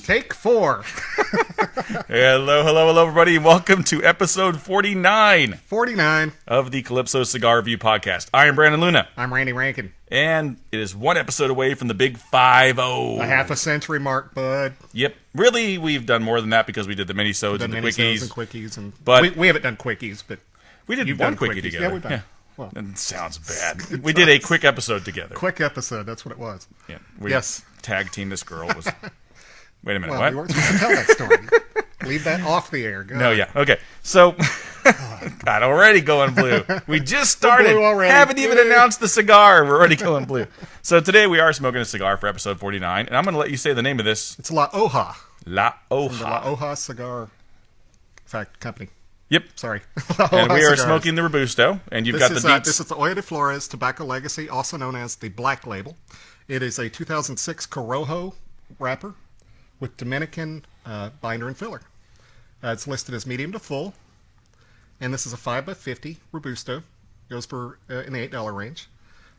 Take 4. Hello, everybody. Welcome to episode 49 49. of the Calypso Cigar Review podcast. I am Brandon Luna. I'm Randy Rankin. And it is one episode away from the big 5-0. A half a century mark, bud. Yep. Really, we've done more than that because we did the mini-sodes and the quickies. But we haven't done quickies, but we did one quickie together. Yeah, we've done. Yeah. Well, that sounds bad. We did a quick episode together. Quick episode, that's what it was. Yeah. Yes. Tag team this girl. Was. Wait a minute, well, what? You weren't supposed to tell that story. Leave that off the air. Go ahead. Yeah. Okay. So, God, already going blue. We just started. Blue already. Haven't even announced the cigar. We're already going blue. So today we are smoking a cigar for episode 49, and I'm going to let you say the name of this. It's La Hoja. La Hoja. From the La Hoja Cigar Company. Yep. Sorry. And we are smoking the Robusto, and you've got the deets. This is the Hoja de Flores Tobacco Legacy, also known as the Black Label. It is a 2006 Corojo wrapper with Dominican binder and filler. It's listed as medium to full, and this is a 5x50 Robusto. Goes for in the $8 range.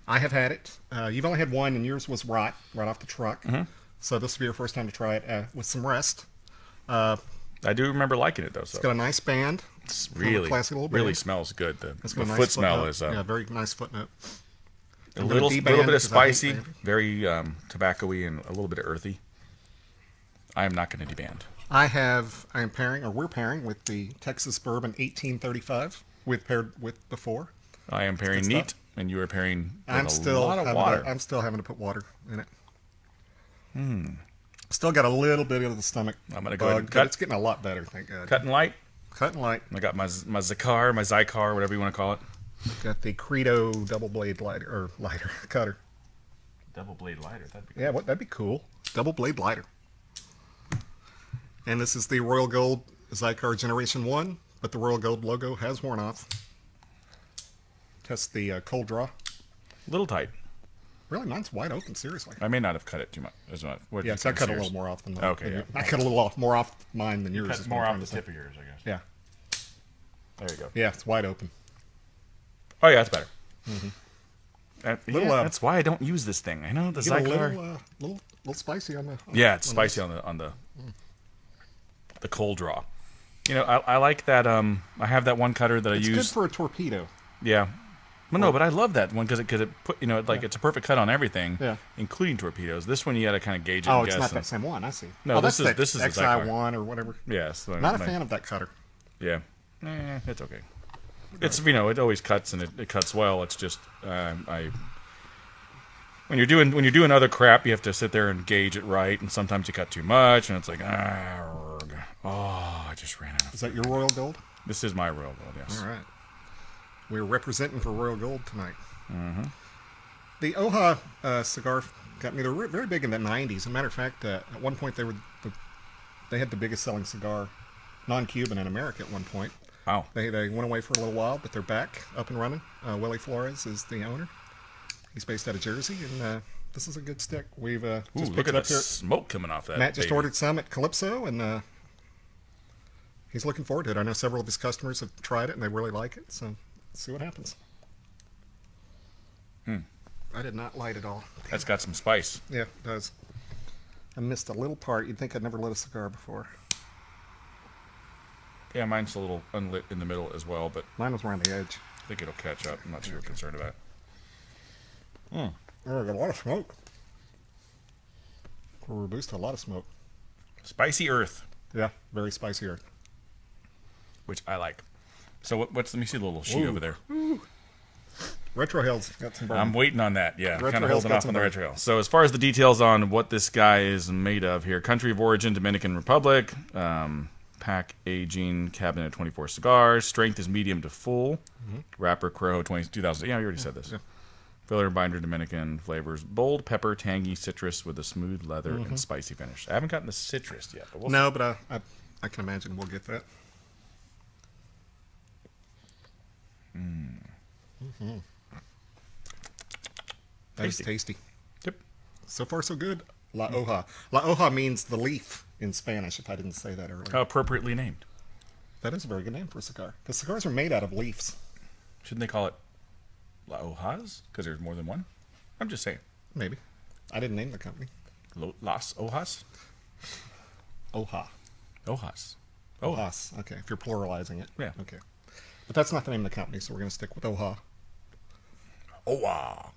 I have had it. You've only had one, and yours was right off the truck. Mm-hmm. So this will be your first time to try it with some rest. I do remember liking it, though. It's got a nice band. It's really, classy little band. Really smells good. The nice foot smell is... yeah, very nice footnote. A little bit of spicy, very tobacco-y, and a little bit of earthy. I am not going to deband. We're pairing with the Texas Bourbon 1835, paired with before. I am pairing neat, and you are pairing with a lot of water. I'm still having to put water in it. Still got a little bit of the stomach. I'm going to go ahead and cut. But it's getting a lot better, thank God. Cut and light? Cut and light. I got my Zycar, whatever you want to call it. Got the Credo double blade cutter. Double blade lighter, that'd be cool. Yeah, that'd be cool. Double blade lighter. And this is the Royal Gold Zycar Generation 1, but the Royal Gold logo has worn off. Test the cold draw. A little tight. Really, mine's wide open, seriously. I may not have cut it too much. Yes, I cut a little more off than mine. Okay, yeah. I cut a little more off mine than yours. Cut more off the tip of yours, I guess. Yeah. There you go. Yeah, it's wide open. Oh, yeah, that's better. Mm-hmm. That's why I don't use this thing. I know the Zycar. A little spicy on the... It's spicy on the cold draw. You know, I like that. I have that one cutter that I use. It's good for a torpedo. Yeah. Well, no, but I love that one because it put it's a perfect cut on everything, including torpedoes. This one you got to kind of gauge it. Oh, it's not that same one. I see. No, this is the Zycar XI1 or whatever. Yes. Not a fan of that cutter. Yeah. It's okay. It's it always cuts and it cuts well. It's just when you're doing other crap, you have to sit there and gauge it right, and sometimes you cut too much, and it's like I just ran out. Is that your Royal Gold? This is my Royal Gold. Yes. All right. We're representing for Royal Gold tonight. Mm-hmm. The Hoja cigar company, they were very big in the 90s. As a matter of fact, at one point they had the biggest selling cigar, non-Cuban in America at one point. Wow. They went away for a little while, but they're back, up and running. Willie Flores is the owner. He's based out of Jersey, and this is a good stick. We've just picked it up here. Smoke coming off that. Matt just ordered some at Calypso, and he's looking forward to it. I know several of his customers have tried it, and they really like it, so let's see what happens. I did not light it all. That's got some spice. Yeah, it does. I missed a little part. You'd think I'd never lit a cigar before. Yeah, mine's a little unlit in the middle as well, but mine was around the edge. I think it'll catch up. I'm not too concerned about it. Oh, there's a lot of smoke. For Robusto, a lot of smoke. Spicy earth. Yeah, very spicy earth. Which I like. So let me see the little sheet over there. Ooh. Retrohale's got some burn. I'm waiting on that. Yeah, kind of holding off on the Retrohale. So as far as the details on what this guy is made of here, country of origin, Dominican Republic, pack aging, cabinet 24 cigars, strength is medium to full, wrapper Corojo 2000. Yeah, we already said this. Yeah. Filler, binder, Dominican flavors, bold pepper, tangy citrus with a smooth leather and spicy finish. I haven't gotten the citrus yet. But no, but I can imagine we'll get that. That's tasty. Yep. So far, so good. La Hoja. La Hoja means the leaf in Spanish, if I didn't say that earlier. How appropriately named. That is a very good name for a cigar. Because cigars are made out of leaves. Shouldn't they call it La Hojas? Because there's more than one? I'm just saying. Maybe. I didn't name the company. Las Hojas? Hoja. Hojas. Hojas. Okay, if you're pluralizing it. Yeah. Okay. But that's not the name of the company, so we're going to stick with Hoja. Hoja.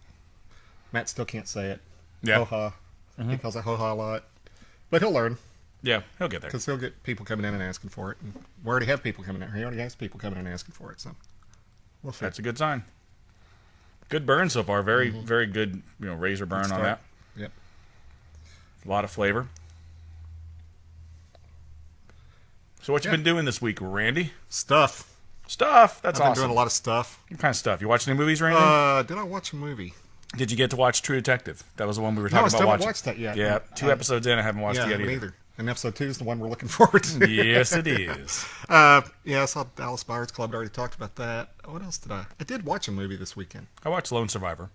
Matt still can't say it. Yeah. Hoja. He calls it Hoja a lot. But he'll learn. Yeah, he'll get there. Because he'll get people coming in and asking for it. And we already have people coming in. He already has people coming in and asking for it. So we'll see. That's a good sign. Good burn so far. Very, very good, razor burn on that. Yep. A lot of flavor. So what you been doing this week, Randy? Stuff. That's I've awesome. been doing a lot of stuff. What kind of stuff? You watch any movies or anything? Did I watch a movie? Did you get to watch True Detective? That was the one we were No, I talking still about haven't watching. watched that yet. Yeah, 2 episodes in, I haven't watched it yet either. And episode 2 is the one we're looking forward to. Yes, it is. I saw Dallas Buyers Club. I already talked about that. What else did I? I did watch a movie this weekend. I watched Lone Survivor.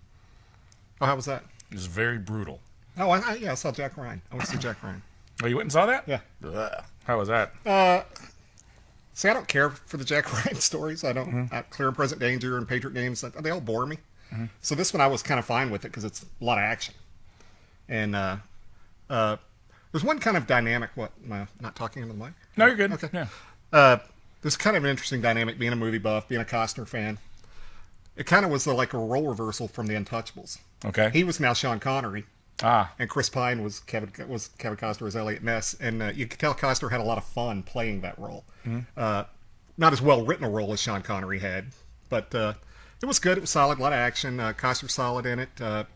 Oh, how was that? It was very brutal. Oh, I saw Jack Ryan. I went to see Jack Ryan. Oh, you went and saw that? Yeah. Ugh. How was that? See, I don't care for the Jack Ryan stories. I don't. Clear and Present Danger and Patriot Games, they all bore me. So this one I was kind of fine with it because it's a lot of action. And there's one kind of dynamic. What? Am I not talking into the mic? No, you're good. Okay. Yeah. There's kind of an interesting dynamic being a movie buff, being a Costner fan. It kind of was like a role reversal from The Untouchables. Okay. He was now Sean Connery. Ah. And Chris Pine was Kevin Costner as Elliot Ness, and you could tell Costner had a lot of fun playing that role. Not as well written a role as Sean Connery had, but it was good. It was solid. A lot of action. Costner's solid in it.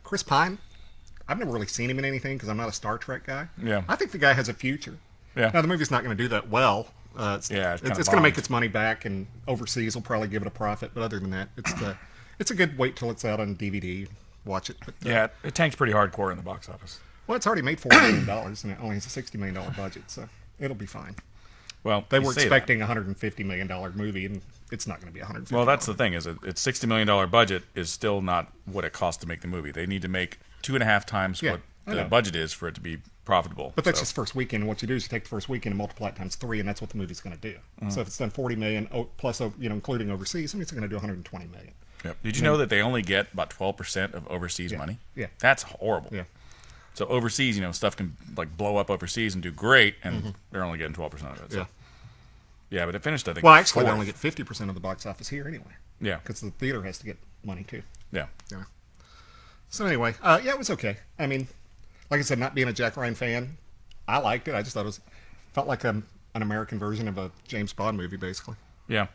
Chris Pine, I've never really seen him in anything because I'm not a Star Trek guy. Yeah. I think the guy has a future. Yeah. Now the movie's not going to do that well. It's going to make its money back, and overseas will probably give it a profit. But other than that, it's a good wait till it's out on DVD. Watch it. But, it tanked pretty hardcore in the box office. Well, it's already made $40 million, and it only has a $60 million budget, so it'll be fine. Well, they were expecting a $150 million movie, and it's not going to be $150 Well, that's the thing, is its $60 million budget is still not what it costs to make the movie. They need to make 2.5 times what the budget is for it to be profitable. But that's just first weekend. What you do is you take the first weekend and multiply it times 3, and that's what the movie's going to do. So if it's done $40 million plus, including overseas, I mean, it's going to do $120 million. Yep. Did you know that they only get about 12% of overseas money? Yeah. That's horrible. Yeah. So overseas, stuff can blow up overseas and do great, and they're only getting 12% of it. So. Yeah, but it finished, I think. Well, actually, they only get 50% of the box office here anyway. Yeah. Because the theater has to get money too. Yeah. So anyway, it was okay. I mean, like I said, not being a Jack Ryan fan, I liked it. I just thought it felt like an American version of a James Bond movie, basically. Yeah.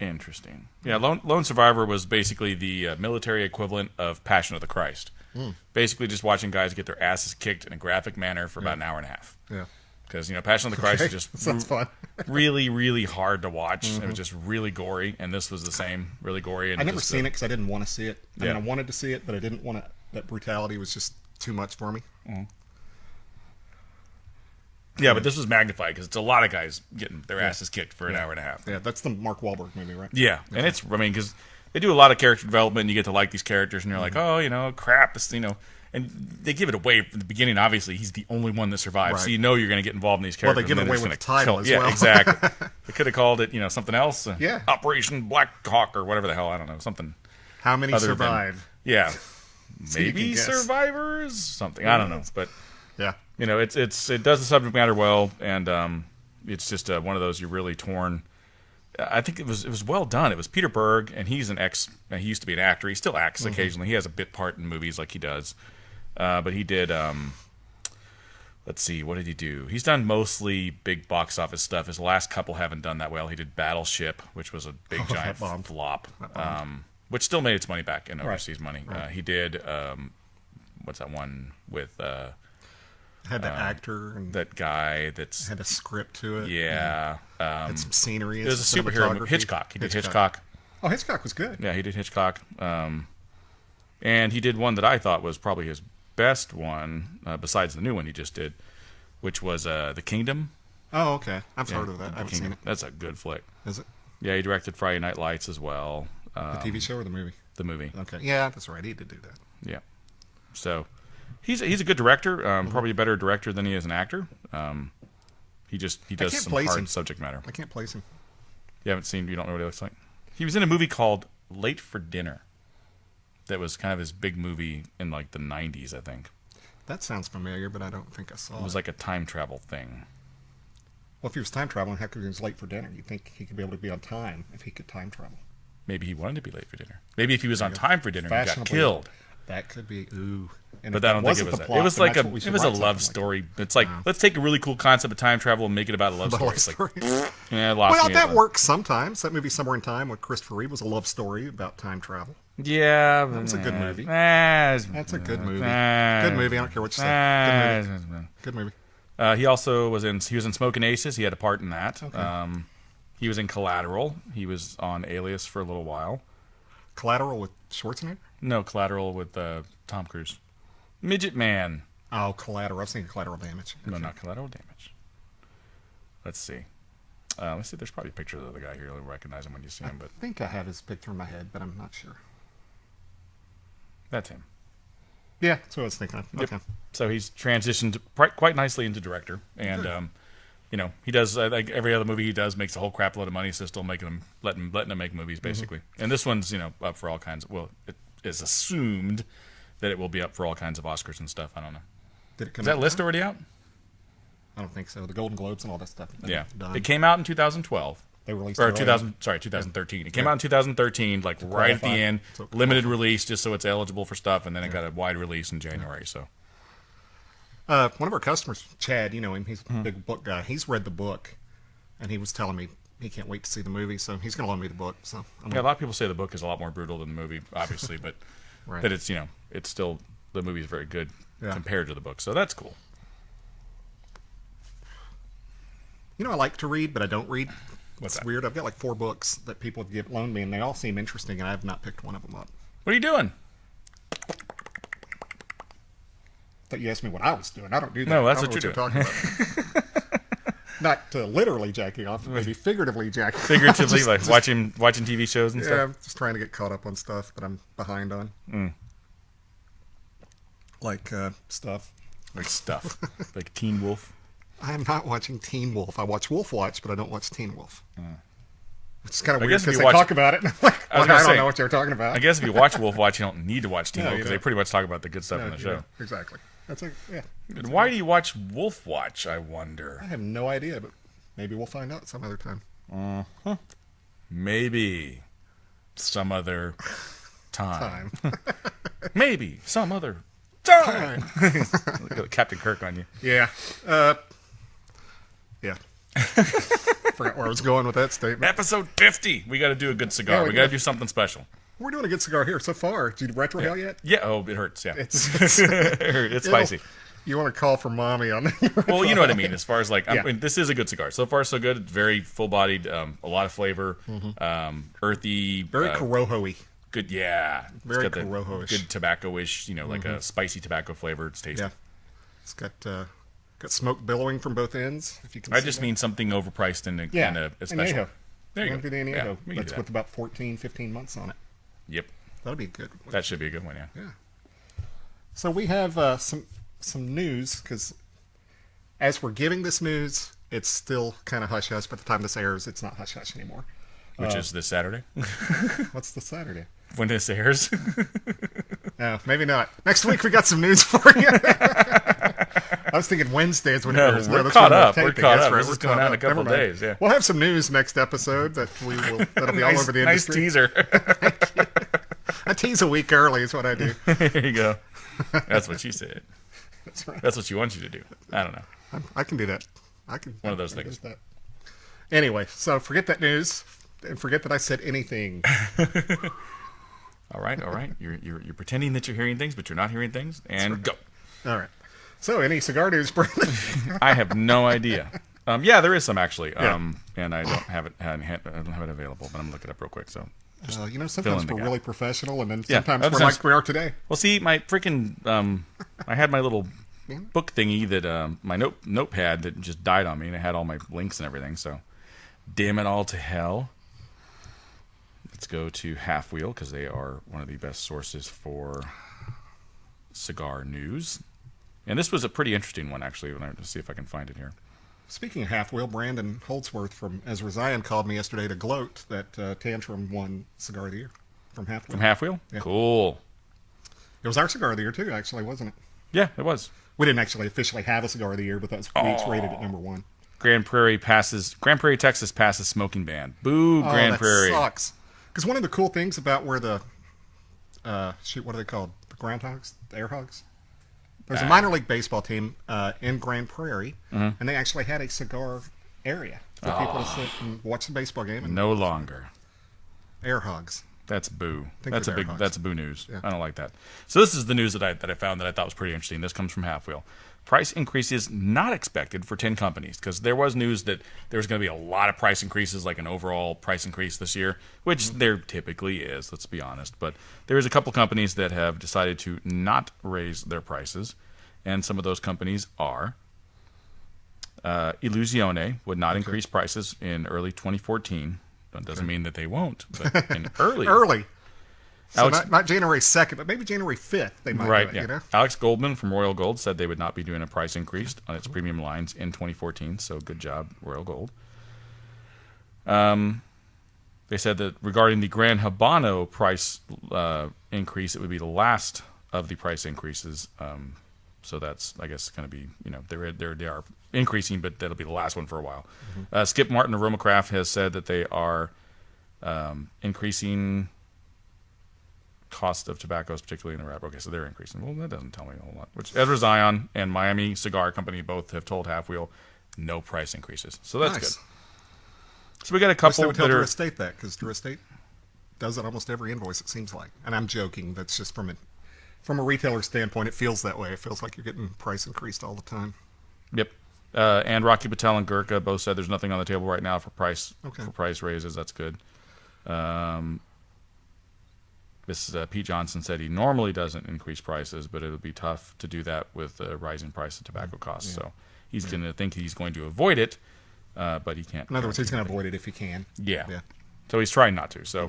Interesting. Yeah, Lone Survivor was basically the military equivalent of Passion of the Christ. Basically just watching guys get their asses kicked in a graphic manner for about an hour and a half. Yeah. Because, Passion of the Christ is just sounds fun. really, really hard to watch. It was just really gory, and this was the same, really gory. And I've never seen it because I didn't want to see it. I Yeah. mean, I wanted to see it, but I didn't want to. That brutality was just too much for me. Yeah, but this was magnified because it's a lot of guys getting their asses kicked for an hour and a half. Yeah, that's the Mark Wahlberg movie, right? Yeah, and it's, because they do a lot of character development, and you get to like these characters, and you're like, oh, crap, this, and they give it away from the beginning. Obviously, he's the only one that survives, so you're going to get involved in these characters. Well, they give it away with the title as well. Yeah, exactly. They could have called it, something else. Yeah. Operation Black Hawk or whatever the hell, I don't know, something. How many survive? Yeah. So you can Maybe guess. survivors? Something. I don't know, but... Yeah. it does the subject matter well, and it's just one of those you're really torn. I think it was well done. It was Peter Berg, and he's he used to be an actor. He still acts occasionally. He has a bit part in movies like he does. But he did, let's see, what did he do? He's done mostly big box office stuff. His last couple haven't done that well. He did Battleship, which was a big giant flop, which still made its money back in overseas money. Right. He did, what's that one with... Had the actor and that guy that's had a script to it. Yeah, had some scenery. It was a superhero movie. Hitchcock. He did Hitchcock. Oh, Hitchcock was good. Yeah, he did Hitchcock. And he did one that I thought was probably his best one, besides the new one he just did, which was The Kingdom. Oh, okay. I've heard of that. I haven't seen it. That's a good flick. Is it? Yeah, he directed Friday Night Lights as well. The TV show or the movie? The movie. Okay. Yeah, that's right. He did do that. Yeah. So... He's a good director, probably a better director than he is an actor. He does some hard subject matter. I can't place him. You don't know what he looks like? He was in a movie called Late for Dinner. That was kind of his big movie in the 90s, I think. That sounds familiar, but I don't think I saw it. It was like a time travel thing. Well, if he was time traveling, how come he was late for dinner? You'd think he could be able to be on time if he could time travel. Maybe he wanted to be late for dinner. Maybe if he was on time for dinner, he got killed. That could be, ooh. And but I don't think it was that. It was like it was a love story. It's like, let's take a really cool concept of time travel and make it about a love story. Well, that works sometimes. That movie Somewhere in Time with Christopher Reeve was a love story about time travel. Yeah. That was a good movie. That's a good movie. Good movie. I don't care what you say. Good movie. He also was in Smokin' Aces. He had a part in that. Okay. He was in Collateral. He was on Alias for a little while. Collateral with Schwarzenegger? No, Collateral with Tom Cruise. Midget Man. Oh, Collateral. I was thinking Collateral Damage. No, not Collateral Damage. Let's see. Let's see. There's probably pictures of the guy here. You'll recognize him when you see him. But I think I have his picture in my head, but I'm not sure. That's him. Yeah, that's what I was thinking of. Yep. Okay. So he's transitioned quite nicely into director, and he does. Like every other movie he does, makes a whole crap load of money, so still letting him make movies basically. Mm-hmm. And this one's up for all kinds. Well, it is assumed that it will be up for all kinds of Oscars and stuff. I don't know. Did it come Is that list already out? I don't think so. The Golden Globes and all that stuff. Yeah, done. It came out in 2012. They released or 2013. Yeah. It came out in 2013, like right at the end, limited release, just so it's eligible for stuff, and then it got a wide release in January. So, one of our customers, Chad, you know him, he's a big book guy. He's read the book, and he was telling me he can't wait to see the movie, so he's going to loan me the book. So, a lot of people say the book is a lot more brutal than the movie, obviously, but that it's it's still the movie is very good compared to the book, so that's cool. I like to read, but I don't read. What's It's weird. I've got like 4 books that people have loaned me, and they all seem interesting, and I have not picked one of them up. What are you doing? I thought you asked me what I was doing. I don't do that. No, that's what you're talking about. Not literally jacking off, maybe figuratively jacking off. Figuratively, like watching TV shows and stuff? Yeah, I'm just trying to get caught up on stuff that I'm behind on. Like stuff. Like stuff. Like Teen Wolf. I'm not watching Teen Wolf. I watch Wolf Watch, but I don't watch Teen Wolf. Which is kind of weird because they talk about it. And I'm like, I don't know what you're talking about. I guess if you watch Wolf Watch, you don't need to watch Teen Wolf because they pretty much talk about the good stuff in the show. Exactly. Why do you watch Wolf Watch, I wonder? I have no idea, but maybe we'll find out some other time. Maybe some other time. Maybe some other time. Captain Kirk on you. Yeah. Yeah. Forgot where I was going with that statement. Episode 50. We got to do a good cigar. We got to do something special. We're doing a good cigar here so far. Did you retrohale yet? Yeah. Oh, it hurts. Yeah. It's spicy. You want to call for mommy on that? Well, you know what I mean. As far as like, I mean, this is a good cigar. So far, so good. It's very full-bodied. A lot of flavor. Earthy. Very Corojo-y. Good. Yeah. Very Corojo-ish. Good tobacco-ish. Like a spicy tobacco flavor. It's tasty. Yeah. It's got smoke billowing from both ends. If you can. I just mean something overpriced and a special. Añejo. There you go. Do the Añejo. Yeah, that's with about 14, 15 months on it. Yep. That'll be good. That should be a good one. Yeah. So we have some news because as we're giving this news, it's still kind of hush hush. By the time this airs, it's not hush hush anymore. Which is this Saturday. What's the Saturday? When this airs. No, maybe not. Next week we got some news for you. I was thinking Wednesday is when it airs. We're caught up. We're caught up. This is going out in a couple of days. Yeah. We'll have some news next episode that'll be all over the industry. Nice teaser. I tease a week early is what I do. There you go. That's what she said. That's right. That's what she wants you to do. I don't know. I can do that. I can. One of those things. That. Anyway, so forget that news and forget that I said anything. All right. You're pretending that you're hearing things, but you're not hearing things. And go. All right. So, any cigar news, Brandon? I have no idea. Yeah, there is some actually. And I don't have it. I don't have it available, but I'm gonna look it up real quick. So, sometimes we're really professional, and then sometimes we're like we are today. Well, see, my freaking I had my little book thingy that my notepad that just died on me, and it had all my links and everything. So, damn it all to hell. Let's go to Half Wheel because they are one of the best sources for cigar news. And this was a pretty interesting one, actually. Let's see if I can find it here. Speaking of Half Wheel, Brandon Holdsworth from Ezra Zion called me yesterday to gloat that Tantrum won Cigar of the Year from Half Wheel. From Half Wheel? Yeah. Cool. It was our Cigar of the Year, too, actually, wasn't it? Yeah, it was. We didn't actually officially have a cigar of the year, but we each rated it number 1. Grand Prairie, Texas passes smoking ban. Boo, Grand Prairie. That sucks. Because one of the cool things about where the, what are they called? The groundhogs? The air hogs? There's a minor league baseball team in Grand Prairie, and they actually had a cigar area for people to sit and watch the baseball game. And no longer. Air hogs. That's boo. That's a boo news. Yeah. I don't like that. So this is the news that I found that I thought was pretty interesting. This comes from Half Wheel. Price increases not expected for 10 companies, because there was news that there was going to be a lot of price increases, like an overall price increase this year, which there typically is, let's be honest. But there is a couple companies that have decided to not raise their prices, and some of those companies are Illusione would not increase prices in early 2014. That doesn't mean that they won't, but in early. So not January 2nd, but maybe January 5th they might do it, you know? Alex Goldman from Royal Gold said they would not be doing a price increase on its premium lines in 2014, so good job, Royal Gold. They said that regarding the Gran Habano price increase, it would be the last of the price increases. So that's, I guess, going to be, they are increasing, but that'll be the last one for a while. Skip Martin of Romacraft has said that they are increasing cost of tobaccos, particularly in the wrapper. Okay, so they're increasing. Well, that doesn't tell me a whole lot. Which Ezra Zion and Miami Cigar Company both have told Half Wheel no price increases. So that's good. So we got a couple that are... Estate that, because Drew Estate does it almost every invoice, it seems like. And I'm joking. That's just from a retailer standpoint, it feels that way. It feels like you're getting price increased all the time. Yep. And Rocky Patel and Gurkha both said there's nothing on the table right now for price raises. That's good. Pete Johnson said he normally doesn't increase prices, but it'll be tough to do that with the rising price of tobacco costs. Yeah. So he's going to think he's going to avoid it, but he can't. In other words, he's going to avoid it if he can. Yeah. So he's trying not to. So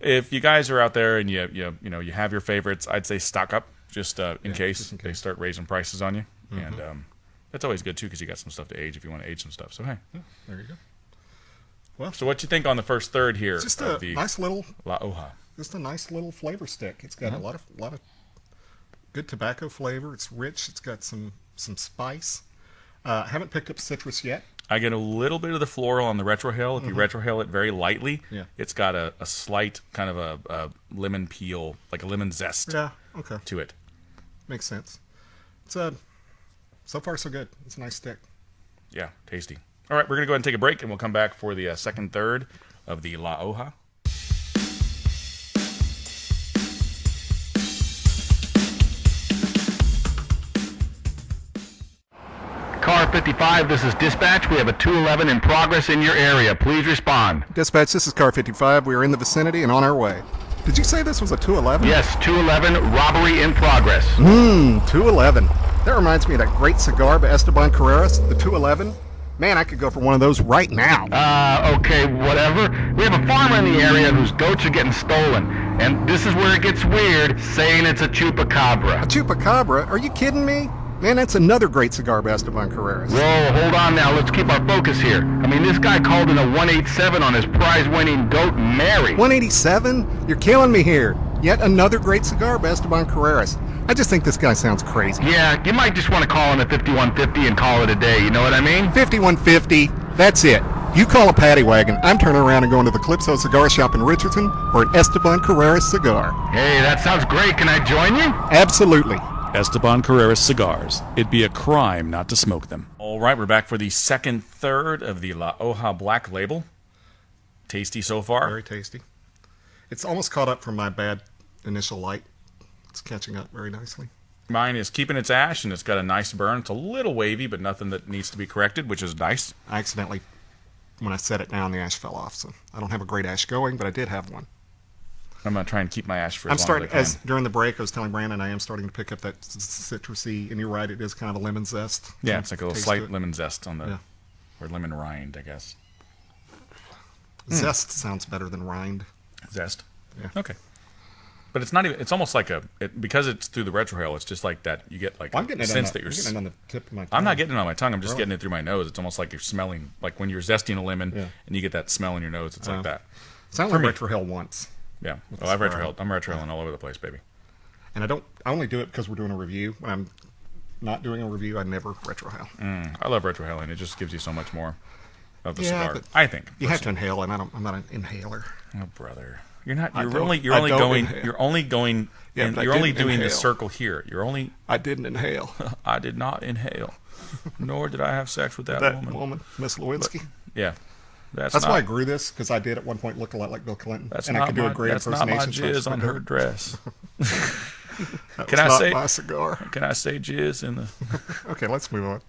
if you guys are out there and you have your favorites, I'd say stock up just in case they start raising prices on you. And that's always good too, because you got some stuff to age if you want to age some stuff. So hey, there you go. Well, so what you think on the first third here? Just a nice little La Hoja. Just a nice little flavor stick. It's got a lot of good tobacco flavor. It's rich. It's got some spice. Haven't picked up citrus yet. I get a little bit of the floral on the retrohale. If you retrohale it very lightly, it's got a slight kind of a lemon peel, like a lemon zest to it. Makes sense. It's so far so good. It's a nice stick. Yeah, tasty. All right, we're going to go ahead and take a break, and we'll come back for the second third of the La Hoja. Car 55, this is Dispatch. We have a 211 in progress in your area. Please respond. Dispatch, this is Car 55. We are in the vicinity and on our way. Did you say this was a 211? Yes, 211, robbery in progress. 211. That reminds me of that great cigar by Esteban Carreras, the 211. Man, I could go for one of those right now. Okay, whatever. We have a farmer in the area whose goats are getting stolen. And this is where it gets weird, saying it's a chupacabra. A chupacabra? Are you kidding me? Man, that's another great cigar by Esteban Carreras. Whoa, hold on now. Let's keep our focus here. I mean, this guy called in a 187 on his prize-winning goat, Mary. 187? You're killing me here. Yet another great cigar by Esteban Carreras. I just think this guy sounds crazy. Yeah, you might just want to call in a 5150 and call it a day. You know what I mean? 5150. That's it. You call a paddy wagon, I'm turning around and going to the Calypso Cigar Shop in Richardson for an Esteban Carreras cigar. Hey, that sounds great. Can I join you? Absolutely. Esteban Carreras cigars. It'd be a crime not to smoke them. All right, we're back for the second third of the La Hoja Black Label. Tasty so far? Very tasty. It's almost caught up from my bad initial light. It's catching up very nicely. Mine is keeping its ash, and it's got a nice burn. It's a little wavy, but nothing that needs to be corrected, which is nice. I accidentally, when I set it down, the ash fell off, so I don't have a great ash going, but I did have one. I'm going to try and keep my ash for as long as I can. During the break, I was telling Brandon I am starting to pick up that citrusy, and you're right, it is kind of a lemon zest. Yeah, it's like a little slight lemon zest on the, or lemon rind, I guess. Zest sounds better than rind. Zest? Yeah. Okay. But it's not even, it's almost like because it's through the retrohale, it's just like that, you get like a sense that you're... I'm getting it on the tip of my tongue. I'm not getting it on my tongue, I'm just getting it through my nose. It's almost like you're smelling, like when you're zesting a lemon and you get that smell in your nose, it's like that. Sounds like retrohale once. Yeah. Well, I'm retrohaling all over the place, baby. And I only do it because we're doing a review. When I'm not doing a review, I never retrohale. I love retrohaling. It just gives you so much more of the Yeah, cigar. but I think You have to inhale, and I'm not an inhaler. Oh, brother, you're not. You're don't- only. You're I only don't going. inhale. You're only going. Yeah, and but I you're only didn't doing the inhale. circle here. You're only. I didn't inhale. I did not inhale, nor did I have sex with that That woman. woman, Miss Lewinsky. Yeah, that's That's not, why I grew this, because I did at one point look a lot like Bill Clinton, That's and not I could do my, a great that's not my impersonation. jizz on her dress. That Can was I not say- my cigar? Can I say jizz in the? Okay, let's move on.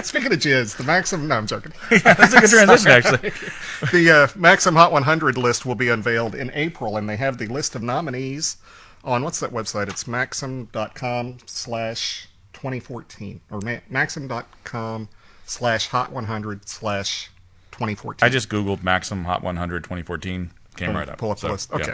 Speaking of jizz, the Maxim. No, I'm joking. That's a good transition, actually. The Maxim Hot 100 list will be unveiled in April, and they have the list of nominees on what's that website? It's maxim.com/2014 or maxim.com/hot100/2014. I just googled Maxim Hot 100 2014. Came right up. Pull up the So, list. Okay. yeah.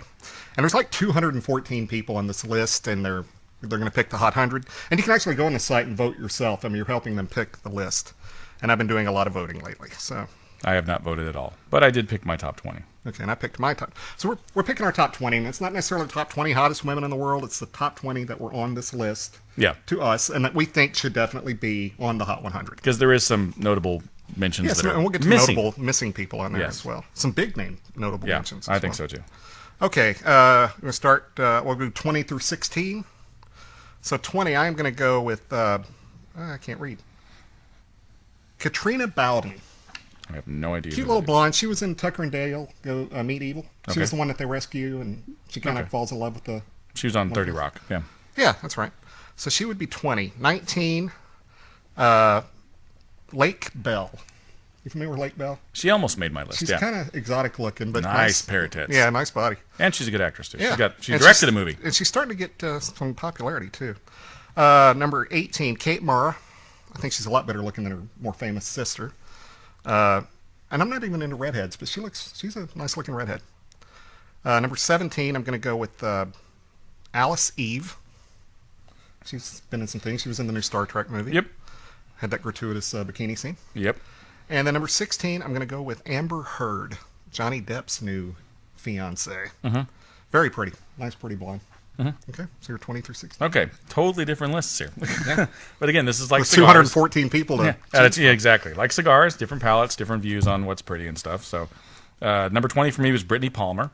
And there's like 214 people on this list, and they're going to pick the Hot 100. And you can actually go on the site and vote yourself. I mean, you're helping them pick the list. And I've been doing a lot of voting lately. So, I have not voted at all, but I did pick my top 20. okay, and I picked my top. So we're picking our top 20, and it's not necessarily the top 20 hottest women in the world. It's the top 20 that were on this list Yeah, to us, and that we think should definitely be on the Hot 100. because there is some notable mentions Yes, that are and we'll get to missing. notable missing people on there Yes. as well. Some big name notable Yeah, mentions. I as think well. so too. Okay, we're going to start, we'll do 20 through 16. So 20, I'm going to go with, I can't read. Katrina Bowden. I have no idea. Cute who little that is. blonde. She was in Tucker and Dale, Go Meet Evil. She Okay. was the one that they rescue, and she kind of Okay. falls in love with the... She was on 30 Rock. Yeah. Yeah, that's right. So she would be 20. 19, Lake Bell. You familiar with Lake Bell? She almost made my list. She's yeah. kind of exotic looking, but Nice pair of tits. Yeah, nice body. And she's a good actress too. Yeah. She And directed a movie. And she's starting to get some popularity, too. Number 18, Kate Mara. I think she's a lot better looking than her more famous sister. And I'm not even into redheads, but she's a nice looking redhead. Number 17, I'm going to go with Alice Eve. She's been in some things. She was in the new Star Trek movie. Yep. Had that gratuitous bikini scene. Yep. And then number 16, I'm going to go with Amber Heard, Johnny Depp's new fiance. Mm-hmm. Very pretty. Nice, pretty blonde. Mm-hmm. Okay, so you're 20 through 16. Okay. Totally different lists here. But again, this is like With cigars. 214 people to Yeah, exactly. Like cigars, different palettes, different views on what's pretty and stuff. So, number 20 for me was Brittany Palmer.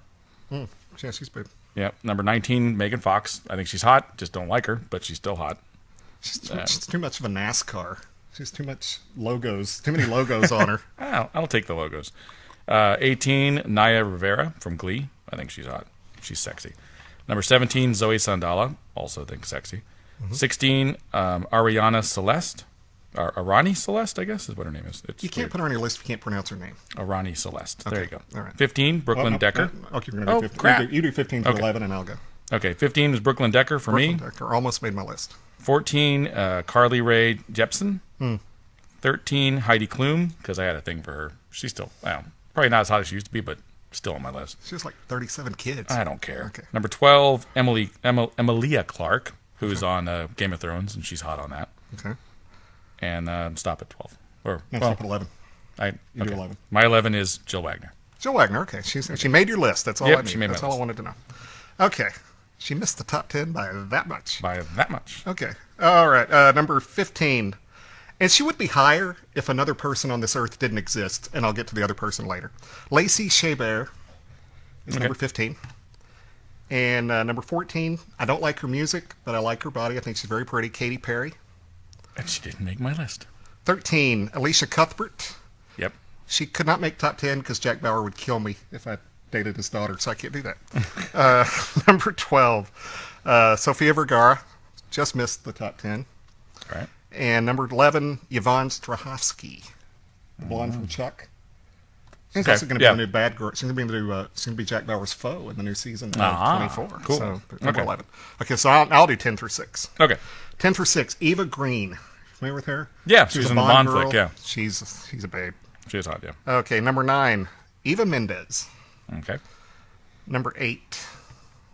Yeah, she's big. Yep. Number 19, Megan Fox. I think she's hot. Just don't like her, but she's still hot. She's too much of a NASCAR. She's too much logos. Too many logos on her. I'll take the logos. 18, Naya Rivera from Glee. I think she's hot. She's sexy. Number 17, Zoe Sandala. Also think sexy. 16, Ariana Celeste. Arani Celeste, I guess, is what her name is. It's You can't weird. put her on your list if you can't pronounce her name. Arani Celeste. There you go. All right. 15, Brooklyn Well, Decker. Okay, you're going to do 15. crap. You do 15 to Okay. 11, and I'll go. Okay, 15 was Brooklyn Decker for Brooklyn me. Decker almost made my list. 14, Carly Rae Jepsen. 13, Heidi Klum, because I had a thing for her. She's still, probably not as hot as she used to be, but still on my list. She has like 37 kids. I don't care. Okay. Number 12, Emilia Clarke, who's on Game of Thrones, and she's hot on that. Okay. And stop at 12. Or, No, well, stop at 11. You do 11. My 11 is Jill Wagner. Jill Wagner, okay. She made your list. That's all Yep, I need. she made my That's all I list. wanted to know. Okay. She missed the top 10 by that much. By that much. Okay. All right. Number 15. And she would be higher if another person on this earth didn't exist, and I'll get to the other person later. Lacey Chabert is number 15. And number 14, I don't like her music, but I like her body. I think she's very pretty. Katy Perry. And she didn't make my list. 13, Alicia Cuthbert. Yep. She could not make top 10 because Jack Bauer would kill me if I dated his daughter, so I can't do that. Number 12, Sofia Vergara. Just missed the top 10. All right. And number 11, Yvonne Strahovski, the blonde from Chuck. She's Okay, also going to be yeah. the new bad girl. She's going to be in the new, she's going to be Jack Bauer's foe in the new season of Ah, 24. cool. So number Okay. 11. Okay, so I'll do 10 through 6. Okay. 10 through 6, Eva Green. Familiar with her? Yeah, she was a in the Bond girl. flick, yeah. She's a babe. She is hot, yeah. Okay, number 9, Eva Mendes. Okay. Number 8.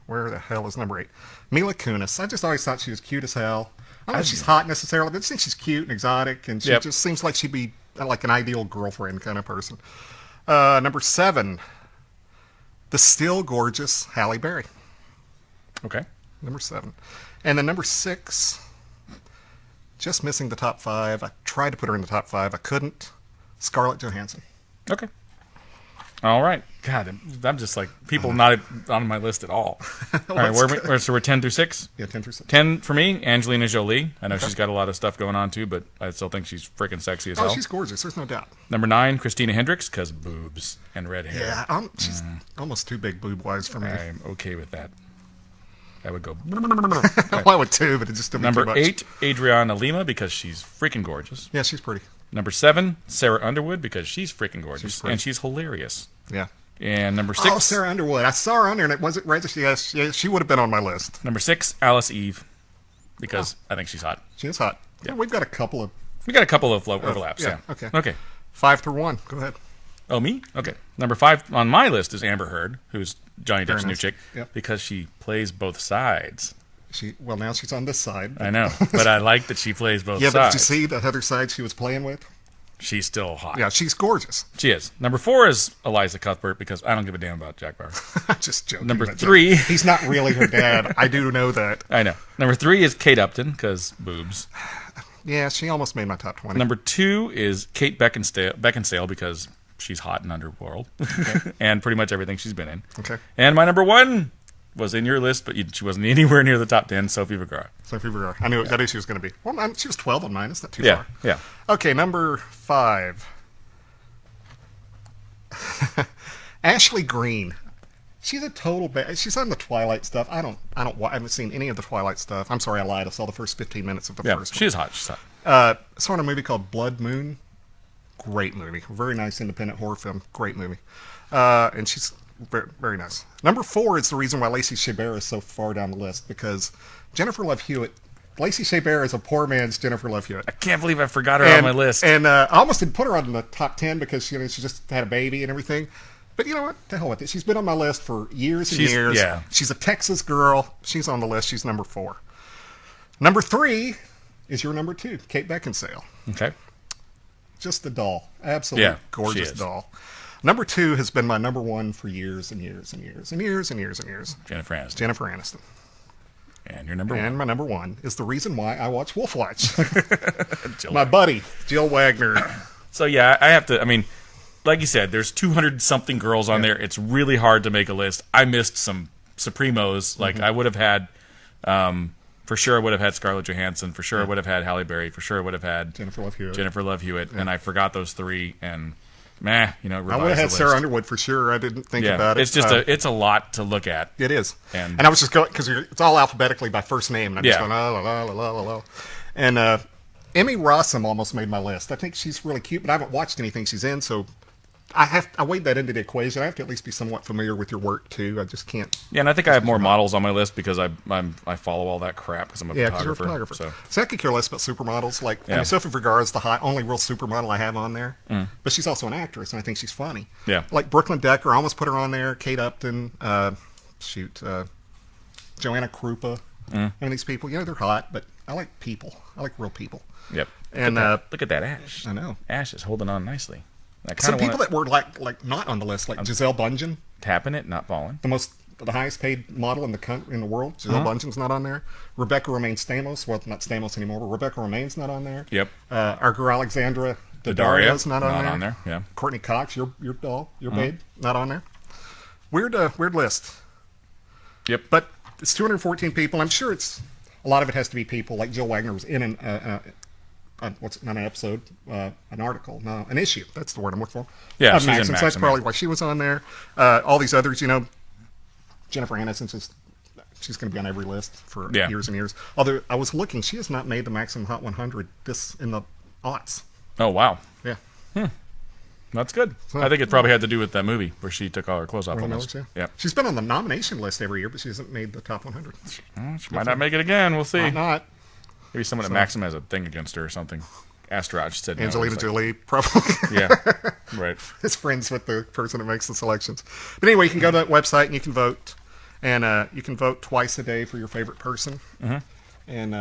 Where the hell is number 8? Mila Kunis. I just always thought she was cute as hell. I don't know if she's hot necessarily, but I think she's cute and exotic, and she Yep. just seems like she'd be like an ideal girlfriend kind of person. Number 7, the still gorgeous Halle Berry. Okay. Number 7. And then number 6, just missing the top 5. I tried to put her in the top 5. I couldn't. Scarlett Johansson. Okay. All right. God, I'm just like, people not on my list at all. All right, so we're 10 through 6? Yeah, 10 through 6. 10 for me, Angelina Jolie. I know she's got a lot of stuff going on too, but I still think she's freaking sexy as hell. Oh, she's gorgeous. There's no doubt. Number 9, Christina Hendricks, because boobs and red hair. Yeah, she's almost too big boob-wise for me. I'm okay with that. I would go. I would too, but it just didn't Number too much. 8, Adriana Lima, because she's freaking gorgeous. Yeah, she's pretty. Number 7, Sarah Underwood, because she's freaking gorgeous. And she's hilarious. Yeah. And number 6. Oh, Sarah Underwood. I saw her on there, and it wasn't registered. Yes, she would have been on my list. Number 6, Alice Eve, because I think she's hot. She is hot. Yeah, we've got a couple of... We got a couple of overlaps, yeah. Okay. 5 through 1. Go ahead. Oh, me? Okay. Number 5 on my list is Amber Heard, who's Johnny Depp's new chick, because she plays both sides. Well, now she's on this side. I know, but I like that she plays both sides. Yeah, but did you see the other side she was playing with? She's still hot. Yeah, she's gorgeous. She is. Number 4 is Eliza Cuthbert, because I don't give a damn about Jack Bauer. Just joking. Number 3. He's not really her dad. I do know that. I know. Number 3 is Kate Upton, because boobs. Yeah, she almost made my top 20. Number 2 is Kate Beckinsale, because she's hot in Underworld. Okay. And pretty much everything she's been in. Okay. And my number 1 was in your list, but she wasn't anywhere near the top 10, Sophie Vergara. Sophie Vergara. I knew that she was going to be. Well, she was 12 on mine. It's not too far. Yeah. Okay, number 5. Ashley Greene. She's a total she's on the Twilight stuff. I haven't seen any of the Twilight stuff. I'm sorry, I lied. I saw the first 15 minutes of the first one. She's hot. She's hot. Saw a movie called Blood Moon. Great movie. Very nice independent horror film. Great movie. And she's very, very nice. Number 4 is the reason why Lacey Chabert is so far down the list, because Jennifer Love Hewitt. Lacey Chabert is a poor man's Jennifer Love Hewitt. I can't believe I forgot her on my list. And I almost didn't put her on the top 10 because she just had a baby and everything. But you know what? To hell with it. She's been on my list for years and years. Yeah. She's a Texas girl. She's on the list. She's number 4. Number 3 is your number 2, Kate Beckinsale. Okay. Just a doll. Absolutely gorgeous doll. Number 2 has been my number 1 for years and years and years and years and years and years. Jennifer Aniston. Jennifer Aniston. And your number 1. And my number 1 is the reason why I watch Wolf Watch. My buddy, Jill Wagner. So yeah, I have to, I mean, like you said, there's 200-something girls on there. It's really hard to make a list. I missed some Supremos. Like, I would have had, for sure I would have had Scarlett Johansson. For sure I would have had Halle Berry. For sure I would have had Jennifer Love Hewitt. And I forgot those 3, and I would have had Sarah Underwood for sure. I didn't think about it. It's just it's a lot to look at. It is. And I was just going, because it's all alphabetically by first name. And I'm just going, la, la, la, la, la. And Emmy Rossum almost made my list. I think she's really cute, but I haven't watched anything she's in, so I weighed that into the equation. I have to at least be somewhat familiar with your work too. I just can't. Yeah, and I think I have more models on my list because I follow all that crap because I'm a photographer. You're a photographer. So I could care less about supermodels. Like Yeah. I mean, Sophie Vergara is the only real supermodel I have on there, but she's also an actress, and I think she's funny. Yeah. Like Brooklyn Decker, I almost put her on there. Kate Upton, Joanna Krupa. I mean, these people, they're hot, but I like people. I like real people. Yep. And look at that Ash. I know. Ash is holding on nicely. Some people that were like not on the list, like Giselle Bundchen, tapping it, not falling. The highest paid model in the world. Giselle Bundchen's not on there. Rebecca Romaine Stamos, well, not Stamos anymore, but Rebecca Romaine's not on there. Yep. Our girl Alexandra Daddario's not on there. Yeah. Courtney Cox, your doll, your babe, not on there. Weird list. Yep. But it's 214 people. I'm sure a lot of it has to be people like Jill Wagner was in not an episode, an article, no, an issue. That's the word I'm looking for. Yeah, she's in Maxim. So that's probably why she was on there. All these others, Jennifer Aniston, she's going to be on every list for years and years. Although I was looking, she has not made the Maxim Hot 100 in the aughts. Oh, wow. Yeah. That's good. I think it probably had to do with that movie where she took all her clothes off almost. Yeah. She's been on the nomination list every year, but she hasn't made the top 100. She might not make it again. We'll see. Might not. Maybe someone at Maxim has a thing against her or something. Astrod said no. Angelina Jolie, probably. Yeah, right. Is friends with the person that makes the selections. But anyway, you can go to that website and you can vote. And you can vote twice a day for your favorite person. And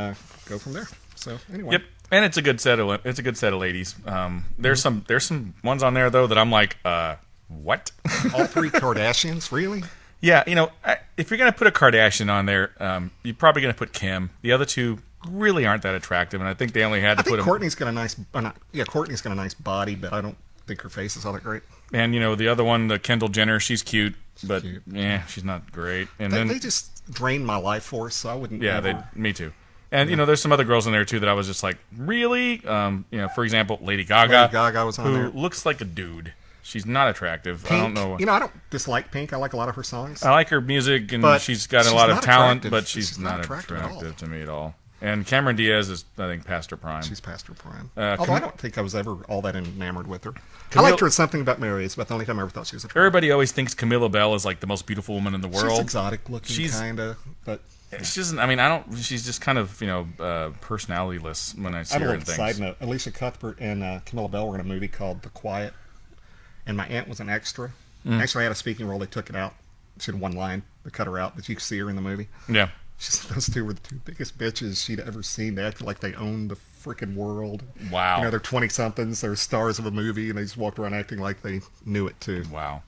go from there. So anyway. Yep. And it's a good set of ladies. There's some ones on there though that I'm like, what? All 3 Kardashians, really? Yeah, if you're gonna put a Kardashian on there, you're probably gonna put Kim. The other 2, really aren't that attractive, and I think they only had to put them. Courtney's got a nice, Courtney's got a nice body, but I don't think her face is all that great. And the other one, the Kendall Jenner, she's cute, but yeah, she's not great. And they just drained my life force, so I wouldn't. Yeah, me too. And there's some other girls in there too that I was just like, really? For example, Lady Gaga. Lady Gaga was on there. Who looks like a dude. She's not attractive. Pink, I don't know. I don't dislike Pink. I like a lot of her songs. I like her music, and she's got a lot of talent, but she's not attractive to me at all. And Cameron Diaz is, I think, past her prime. She's past her prime. Although I don't think I was ever all that enamored with her. I liked her in Something About Mary. It's about the only time I ever thought she was attractive. Everybody always thinks Camilla Bell is like the most beautiful woman in the world. She's exotic looking, kind of, but... She doesn't. I mean, I don't. She's just kind of, personality-less when I see her in things. Side note: Alicia Cuthbert and Camilla Bell were in a movie called The Quiet, and my aunt was an extra. Actually, I had a speaking role. They took it out. She had one line. They cut her out, but you could see her in the movie. Yeah. She said those two were the two biggest bitches she'd ever seen. They acted like they owned the freaking world. Wow. They're 20-somethings. They're stars of a movie, and they just walked around acting like they knew it too. Wow.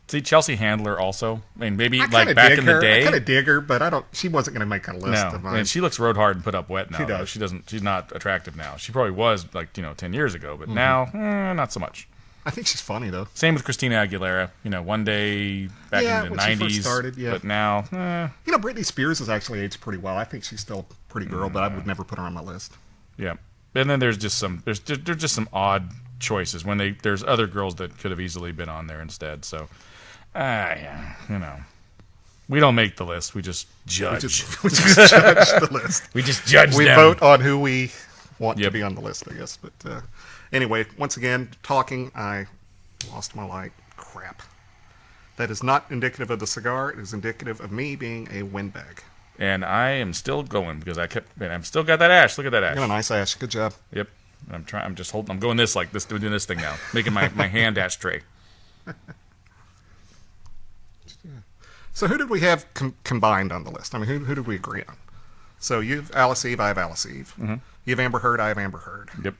See, Chelsea Handler also. I mean, maybe like back in the day. I kind of dig her, but she wasn't going to make a list of mine. And she looks road hard and put up wet now. She does. She doesn't. She's not attractive now. She probably was 10 years ago, but now not so much. I think she's funny though. Same with Christina Aguilera. One day back in the 90s, she first started, but now. Britney Spears has actually aged pretty well. I think she's still a pretty girl, but I would never put her on my list. Yeah, and then there's just some odd choices when there's other girls that could have easily been on there instead. So. We don't make the list. We just judge. We just judge the list. We just judge them. We vote on who we want to be on the list, I guess. But anyway, once again, talking, I lost my light. Crap. That is not indicative of the cigar. It is indicative of me being a windbag. And I am still going because I'm still got that ash. Look at that ash. You got a nice ash. Good job. Yep. I'm just holding. I'm going this like this, doing this thing now, making my hand ash tray. So who did we have combined on the list? I mean, who did we agree on? So you have Alice Eve, I have Alice Eve. Mm-hmm. You have Amber Heard, I have Amber Heard. Yep.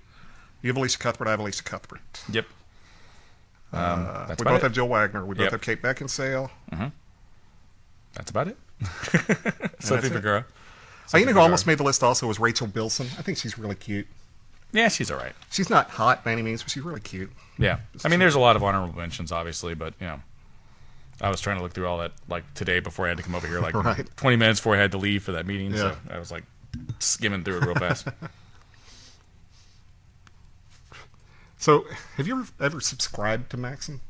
You have Alicia Cuthbert, I have Alicia Cuthbert. Yep. We both have Jill Wagner. We both have Kate Beckinsale. Mm-hmm. That's about it. Sophie Vergara. You know who almost made the list also was Rachel Bilson. I think she's really cute. Yeah, she's all right. She's not hot by any means, but she's really cute. Yeah. I mean, there's a lot of honorable mentions, obviously, but, I was trying to look through all that today before I had to come over here, 20 minutes before I had to leave for that meeting. Yeah. So I was skimming through it real fast. So, have you ever subscribed to Maxim?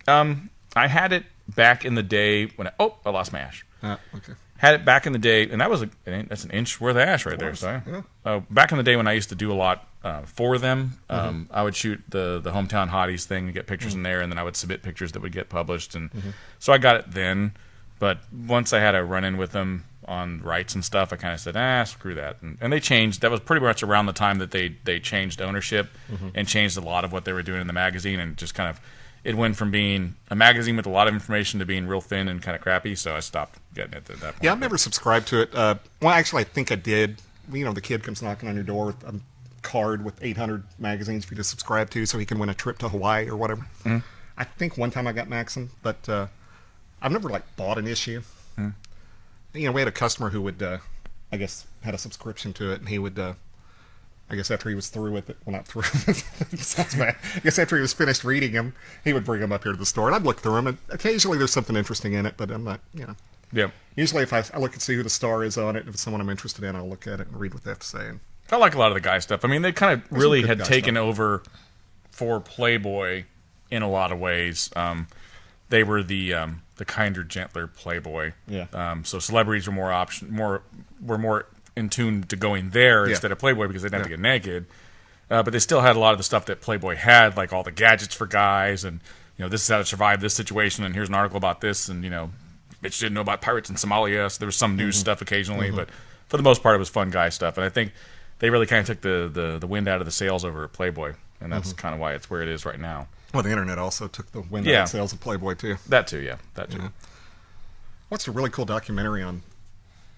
I had it back in the day when I lost my ash. Okay. Had it back in the day, and that's an inch worth of ash right there. So back in the day when I used to do a lot for them, I would shoot the hometown hotties thing and get pictures in there, and then I would submit pictures that would get published, and so I got it then. But once I had a run in with them on rights and stuff, I kind of said, screw that, and they changed. That was pretty much around the time that they changed ownership and changed a lot of what they were doing in the magazine, and just kind of. It went from being a magazine with a lot of information to being real thin and kind of crappy, so I stopped getting it at that point. Yeah, I've never subscribed to it. Well, actually, I think I did. The kid comes knocking on your door with a card with 800 magazines for you to subscribe to so he can win a trip to Hawaii or whatever. Mm-hmm. I think one time I got Maxim, but I've never, bought an issue. Mm-hmm. We had a customer who would, I guess, had a subscription to it, and he would... I guess after he was through with it, well, not through. It sounds bad. I guess after he was finished reading them, he would bring them up here to the store, and I'd look through them. And occasionally, there's something interesting in it, but I'm not, Yeah. Usually, if I look and see who the star is on it, if it's someone I'm interested in, I'll look at it and read what they have to say. And I like a lot of the guy stuff. I mean, they kind of really had taken over for Playboy in a lot of ways. They were the kinder, gentler Playboy. Yeah. So celebrities were more in tune to going there instead of Playboy because they didn't have to get naked. But they still had a lot of the stuff that Playboy had, like all the gadgets for guys, and this is how to survive this situation, and here's an article about this, and bitch didn't know about pirates in Somalia. So there was some news stuff occasionally, but for the most part, it was fun guy stuff. And I think they really kind of took the wind out of the sails over at Playboy, and that's kind of why it's where it is right now. Well, the internet also took the wind out of the sails of Playboy too. That too, yeah, that too. What's a really cool documentary on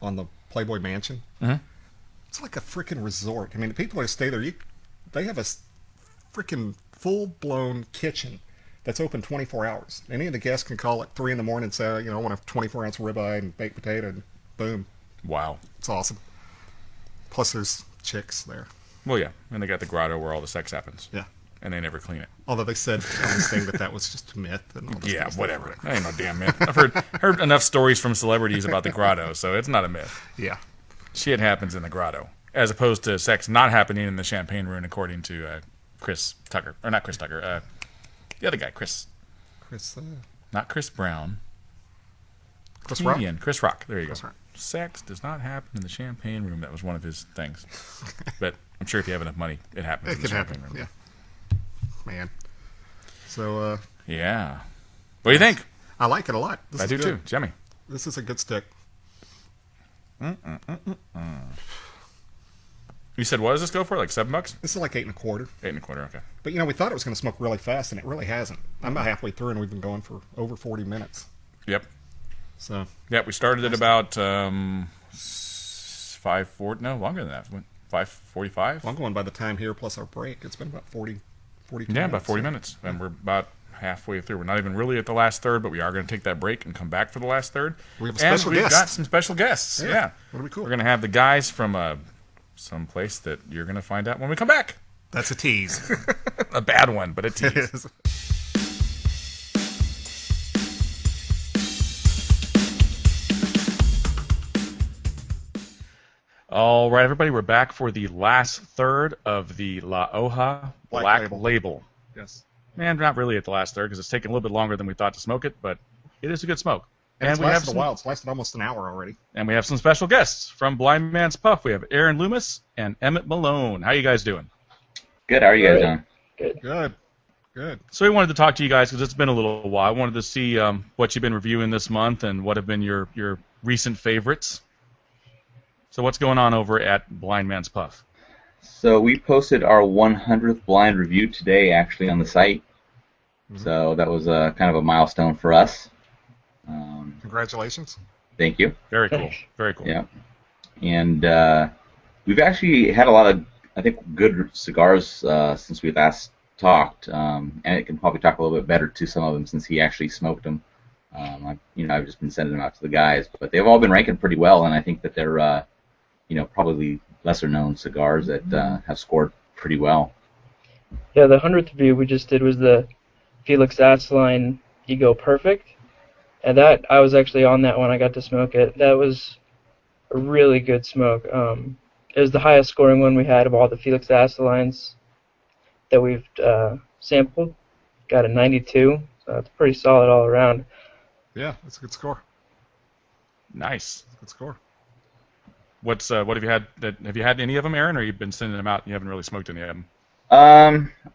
the Playboy Mansion? Mm-hmm. It's like a freaking resort. I mean, the people that stay there, they have a freaking full-blown kitchen that's open 24 hours. Any of the guests can call at 3 in the morning and say, I want a 24-ounce ribeye and baked potato, and boom. Wow. It's awesome. Plus, there's chicks there. Well, yeah, and they got the grotto where all the sex happens. Yeah. And they never clean it. Although they said on this thing that was just a myth. And all this Yeah, stuff. whatever. That ain't no damn myth. I've heard enough stories from celebrities about the grotto, so it's not a myth. Yeah. Shit happens in the grotto, as opposed to sex not happening in the champagne room, according to Chris Tucker. Or not Chris Tucker. The other guy, Chris. Not Chris Brown. Chris Rock? Chris Rock. There you go. Rock. Sex does not happen in the champagne room. That was one of his things. But I'm sure if you have enough money, it happens in the champagne room. Yeah. Man. So, yeah. What do you think? I like it a lot. I do too. Jimmy. This is a good stick. You said, what does this go for? Like $7? This is like 8 1/4. 8 1/4, okay. But, we thought it was going to smoke really fast, and it really hasn't. I'm about halfway through, and we've been going for over 40 minutes. Yep. So. Yep, we started at about 5:40. No, longer than that. 5:45. Well, I'm going by the time here plus our break. It's been about 42 minutes. Yeah, about 40 minutes. And we're about halfway through. We're not even really at the last third, but we are going to take that break and come back for the last third. We have a special guest. We've got some special guests. Yeah. That'll be cool. We're going to have the guys from some place that you're going to find out when we come back. That's a tease. A bad one, but a tease. It is. All right, everybody, we're back for the last third of the La Hoja Black Label. Yes. Man, not really at the last third because it's taken a little bit longer than we thought to smoke it, but it is a good smoke. And it's lasted a while. It's lasted almost an hour already. And we have some special guests from Blind Man's Puff. We have Aaron Loomis and Emmett Malone. How you guys doing? Good. How are you guys doing? Good. So we wanted to talk to you guys because it's been a little while. I wanted to see what you've been reviewing this month and what have been your recent favorites. So what's going on over at Blind Man's Puff? So we posted our 100th blind review today, actually, on the site. Mm-hmm. So that was kind of a milestone for us. Congratulations. Thank you. Very cool. Very cool. Yeah. And we've actually had a lot of, I think, good cigars since we last talked. And it can probably talk a little bit better to some of them since he actually smoked them. I've just been sending them out to the guys. But they've all been ranking pretty well, and I think that they're probably lesser-known cigars that have scored pretty well. Yeah, the 100th review we just did was the Felix Asseline Ego Perfect, and that I was actually on that one. I got to smoke it. That was a really good smoke. It was the highest scoring one we had of all the Felix Asselines that we've sampled. Got a 92, so it's pretty solid all around. Yeah, that's a good score. Nice. Good score. What have you had? Have you had any of them, Aaron, or you've been sending them out and you haven't really smoked any of them?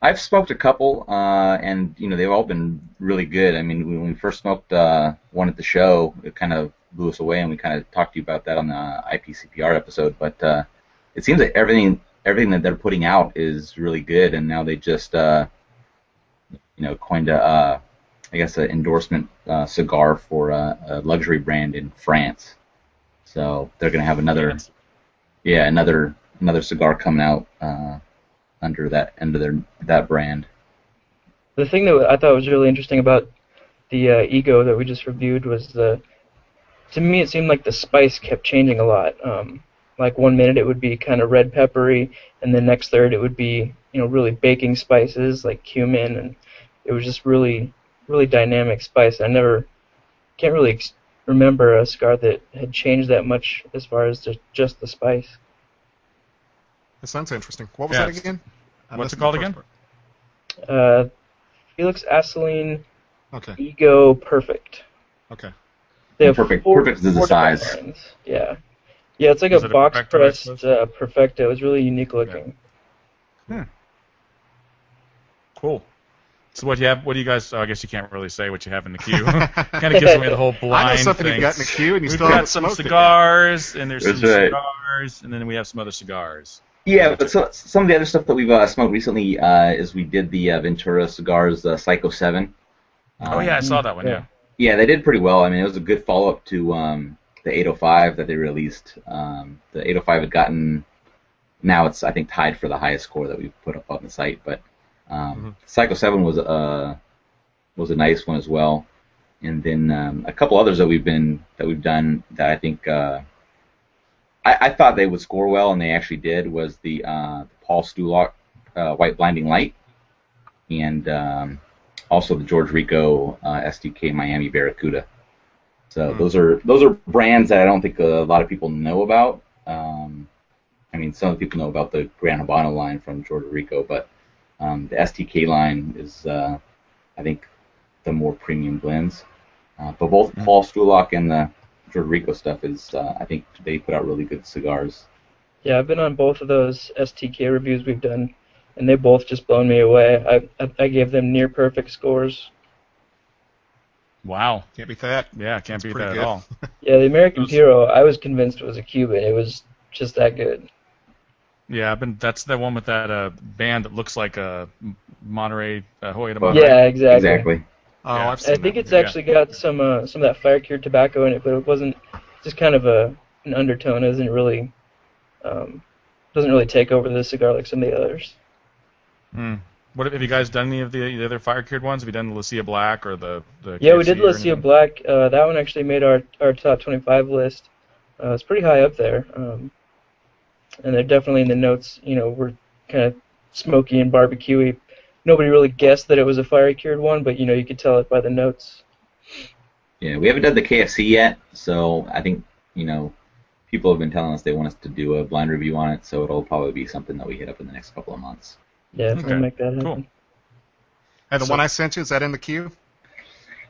I've smoked a couple, and they've all been really good. I mean, when we first smoked one at the show, it kind of blew us away, and we kind of talked to you about that on the IPCPR episode. But it seems like everything that they're putting out is really good, and now they just coined an endorsement cigar for a luxury brand in France. So they're going to have another cigar coming out under that brand. The thing that I thought was really interesting about the Ego that we just reviewed was to me it seemed like the spice kept changing a lot. Like 1 minute it would be kind of red peppery, and the next third it would be really baking spices like cumin, and it was just really really dynamic spice. I can't really remember a cigar that had changed that much as far as just the spice. That sounds interesting. What was that again? What's it called again? Felix Asseline Okay. Ego Perfect. Okay. They have Perfect is the size. lines. Yeah. Yeah, it's like a box pressed Perfecto. It was really unique looking. Yeah. Cool. So what do you guys? I guess you can't really say what you have in the queue. Kind of gives away the whole blind I know something thing. you got in the queue, and you We've still got haven't some smoked cigars, and there's That's some right. cigars, and then we have some other cigars. Yeah, but some of the other stuff that we've smoked recently is we did the Ventura Cigars Psycho 7. Oh yeah, I saw that one. Yeah. Yeah, they did pretty well. I mean, it was a good follow-up to the 805 that they released. The 805 had gotten, now it's I think tied for the highest score that we've put up on the site, but Psycho 7 was a nice one as well. And then a couple others that we've done that I think I thought they would score well, and they actually did, was the Paul Stulock White Blinding Light, and also the George Rico STK Miami Barracuda. So those are brands that I don't think a lot of people know about. I mean, some people know about the Gran Habano line from George Rico, but the STK line is, I think, the more premium blends. But both Paul Stulock and the George Rico stuff is, I think they put out really good cigars. Yeah, I've been on both of those STK reviews we've done, and they both just blown me away. I gave them near perfect scores. Wow. Can't beat that. Yeah, can't beat that good. at all. Yeah, the American Puro, I was convinced was a Cuban. It was just that good. Yeah, that's the one with that band that looks like a Monterey, Hoya de Monterey. Yeah, exactly. Exactly. Oh, Yeah. I've seen I think that it's movie. actually got some of that fire cured tobacco in it, but it wasn't just kind of an undertone. It doesn't really take over the cigar like some of the others. What have you guys done? Any of the other fire cured ones? Have you done the Lucia Black or the Yeah, we KFC did or Lucia anything? Black. That one actually made our top 25 list. It's pretty high up there, and they're definitely in the notes. We're kind of smoky and barbecuey. Nobody really guessed that it was a fire cured one, but you could tell it by the notes. Yeah, we haven't done the KFC yet, so I think, people have been telling us they want us to do a blind review on it, so it'll probably be something that we hit up in the next couple of months. Yeah, Okay, we'll make that happen. cool. And the one I sent you, is that in the queue?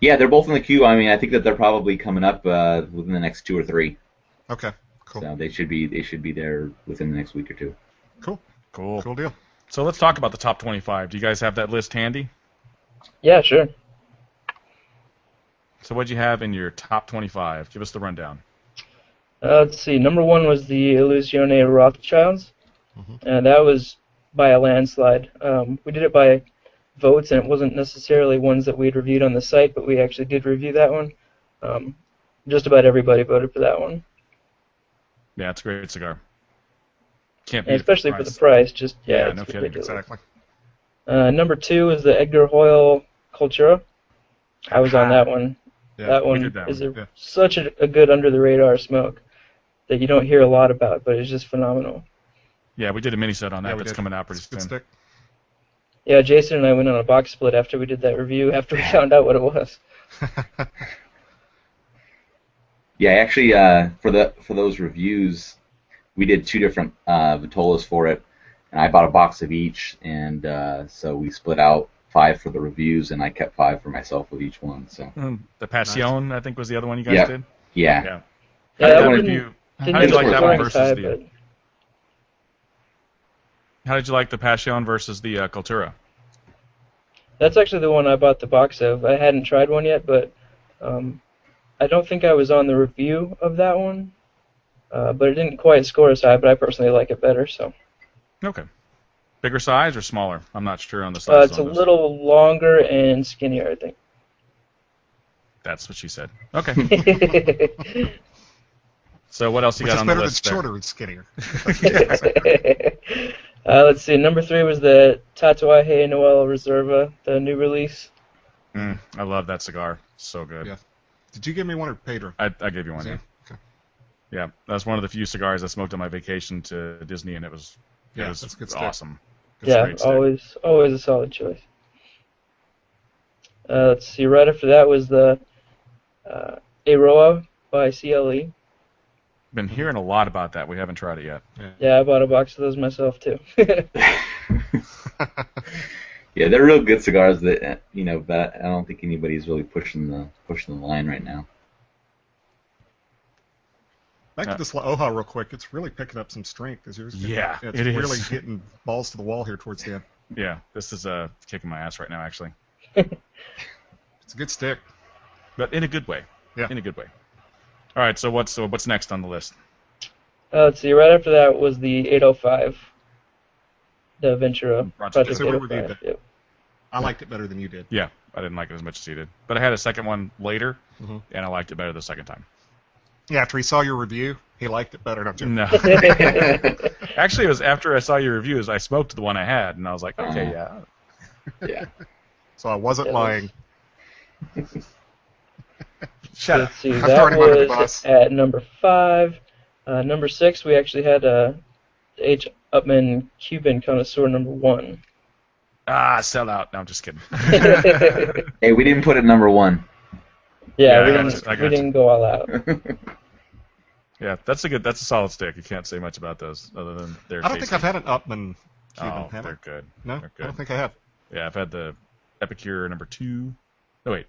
Yeah, they're both in the queue. I mean, I think that they're probably coming up within the next 2 or 3. Okay, cool. So they should be there within the next week or 2. Cool. Cool. Cool deal. So let's talk about the top 25. Do you guys have that list handy? Yeah, sure. So what'd you have in your top 25? Give us the rundown. Let's see. Number 1 was the Illusione Rothschilds, and that was by a landslide. We did it by votes, and it wasn't necessarily ones that we'd reviewed on the site, but we actually did review that one. Just about everybody voted for that one. Yeah, it's a great cigar. Can't beat And it for especially the for the price. price. Just Yeah, it's no kidding. ridiculous. Exactly. Number 2 is the Edgar Hoyle Cultura. I was on that one. Yeah, that we one did that is one, yeah. such a good under-the-radar smoke that you don't hear a lot about, but it's just phenomenal. Yeah, we did a mini-set on that. Yeah, we That's did. coming out pretty It's a good soon. stick. Yeah, Jason and I went on a box split after we did that review, after we found out what it was. Yeah, actually, for those reviews, we did 2 different Vitolas for it, and I bought a box of each, and so we split out 5 for the reviews, and I kept 5 for myself with each one. So The Passion, I think, was the other one you guys Yeah. did. yeah, Yeah. Yeah, How that did one you didn't how did you like get that the one price versus high, the? but How did you like the Passion versus the Cultura? that's actually the one I bought the box of. I hadn't tried one yet, but I don't think I was on the review of that one. But it didn't quite score as high, but I personally like it better. So Okay. Bigger size or smaller? I'm not sure on the size. it's a on those. little longer and skinnier, I think. That's what she said. Okay. So what else you Which got is on the better than list there? shorter and skinnier. Let's see. Number 3 was the Tatuaje Noel Reserva, the new release. I love that cigar. So good. Yeah. Did you give me one or Pedro? I gave you one. Yeah. Okay. Yeah, that's one of the few cigars I smoked on my vacation to Disney, and it was That's a good stick. awesome. Good Yeah, great stick. always a solid choice. Let's see. Right after that was the Aroa by CLE. Been hearing a lot about that. We haven't tried it yet. Yeah, I bought a box of those myself too. yeah, they're real good cigars that but I don't think anybody's really pushing the line right now. Back to this Hoja real quick. It's really picking up some strength. Is yours? Yeah, it's it is. really getting balls to the wall here towards the end. Yeah, this is kicking my ass right now, actually, It's a good stick. but in a good way. Yeah. In a good way. All right, so what's next on the list? Let's see. Right after that was the 805, the Ventura Project So we reviewed 805. that. Yep. I liked it better than you did. Yeah, I didn't like it as much as he did, but I had a second one later, Mm-hmm. and I liked it better the second time. Yeah, after he saw your review, he liked it better. Don't you? No, actually, it was after I saw your reviews. I smoked the one I had, and I was like, okay, yeah. Yeah. So I wasn't Yeah, lying. Shut up. Let's see. I'm That throwing him under the was bus. at number 5. Number 6, we actually had H. Upman Cuban Connoisseur number 1. Ah, sell out. No, I'm just kidding. Hey, we didn't put it number 1. Yeah, Yeah, we didn't go all out. Yeah, that's a solid stick. You can't say much about those other than they're I don't think tasty. I've had an Upman Cuban. Oh, have I? they're good. No, They're good. I don't think I have. Yeah, I've had the Epicure number 2. Oh, wait.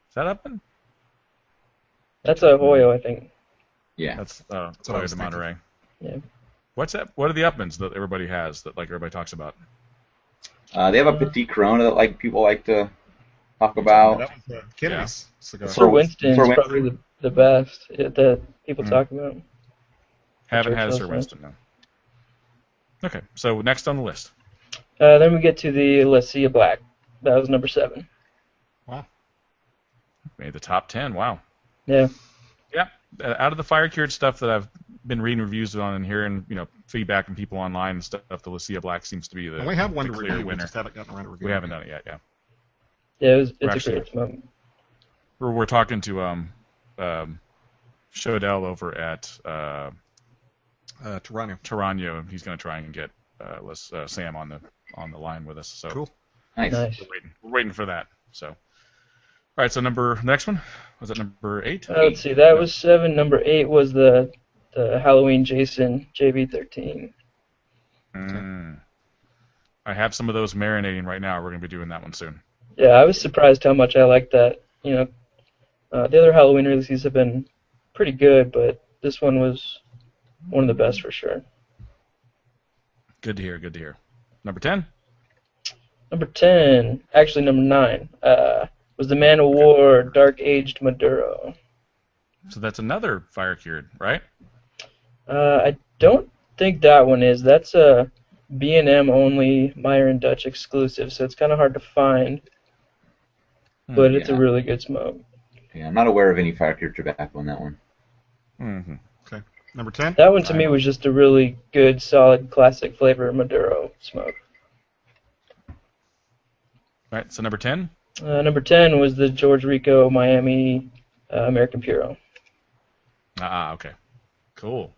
Is that Upman? That's a Hoyo, I think. Yeah. That's what I Hoya was de thinking. Monterey. Yeah. What's that? What are the Upmans that everybody has that like everybody talks about? They have a Petit Corona that people like to talk about. That was Kennedy's cigar. Sir Winston's Sir Win- probably the best that people talk about. Haven't had a Churchill Sir Winston, no. Okay, so next on the list. Then we get to the Lucia Black. That was number 7. Wow. Made the top 10, wow. Yeah. Yeah, out of the fire-cured stuff that I've been reading reviews on and hearing, feedback from people online and stuff, the Lucia Black seems to be the And we have one to clear review. We winner. just haven't gotten around to review. We haven't done it yet, yeah. Yeah, it's Actually- a great smoke. We're talking to Shodell over at Toronto. Tarano, and he's going to try and get Sam on the line with us. So Cool. Nice. Nice. we're waiting for that. So, all right. So next one was that number 8? Let's see. That was 7. Number 8 was the Halloween Jason JB13. I have some of those marinating right now. We're going to be doing that one soon. Yeah, I was surprised how much I liked that. The other Halloween releases have been pretty good, but this one was one of the best for sure. Good to hear. Good to hear. Number 10. Number 10, actually number 9, was the Man of War Dark Aged Maduro. So that's another fire cured, right? I don't think that one is. That's a B&M only Meyer and Dutch exclusive, so it's kind of hard to find. But it's a Yeah. really good smoke. Yeah, I'm not aware of any fire cured tobacco on that one. Mm-hmm. Okay. Number 10? That one to me was just a really good, solid, classic flavor Maduro smoke. All right. So number 10. Number 10 was the George Rico Miami American Puro. Okay. Cool.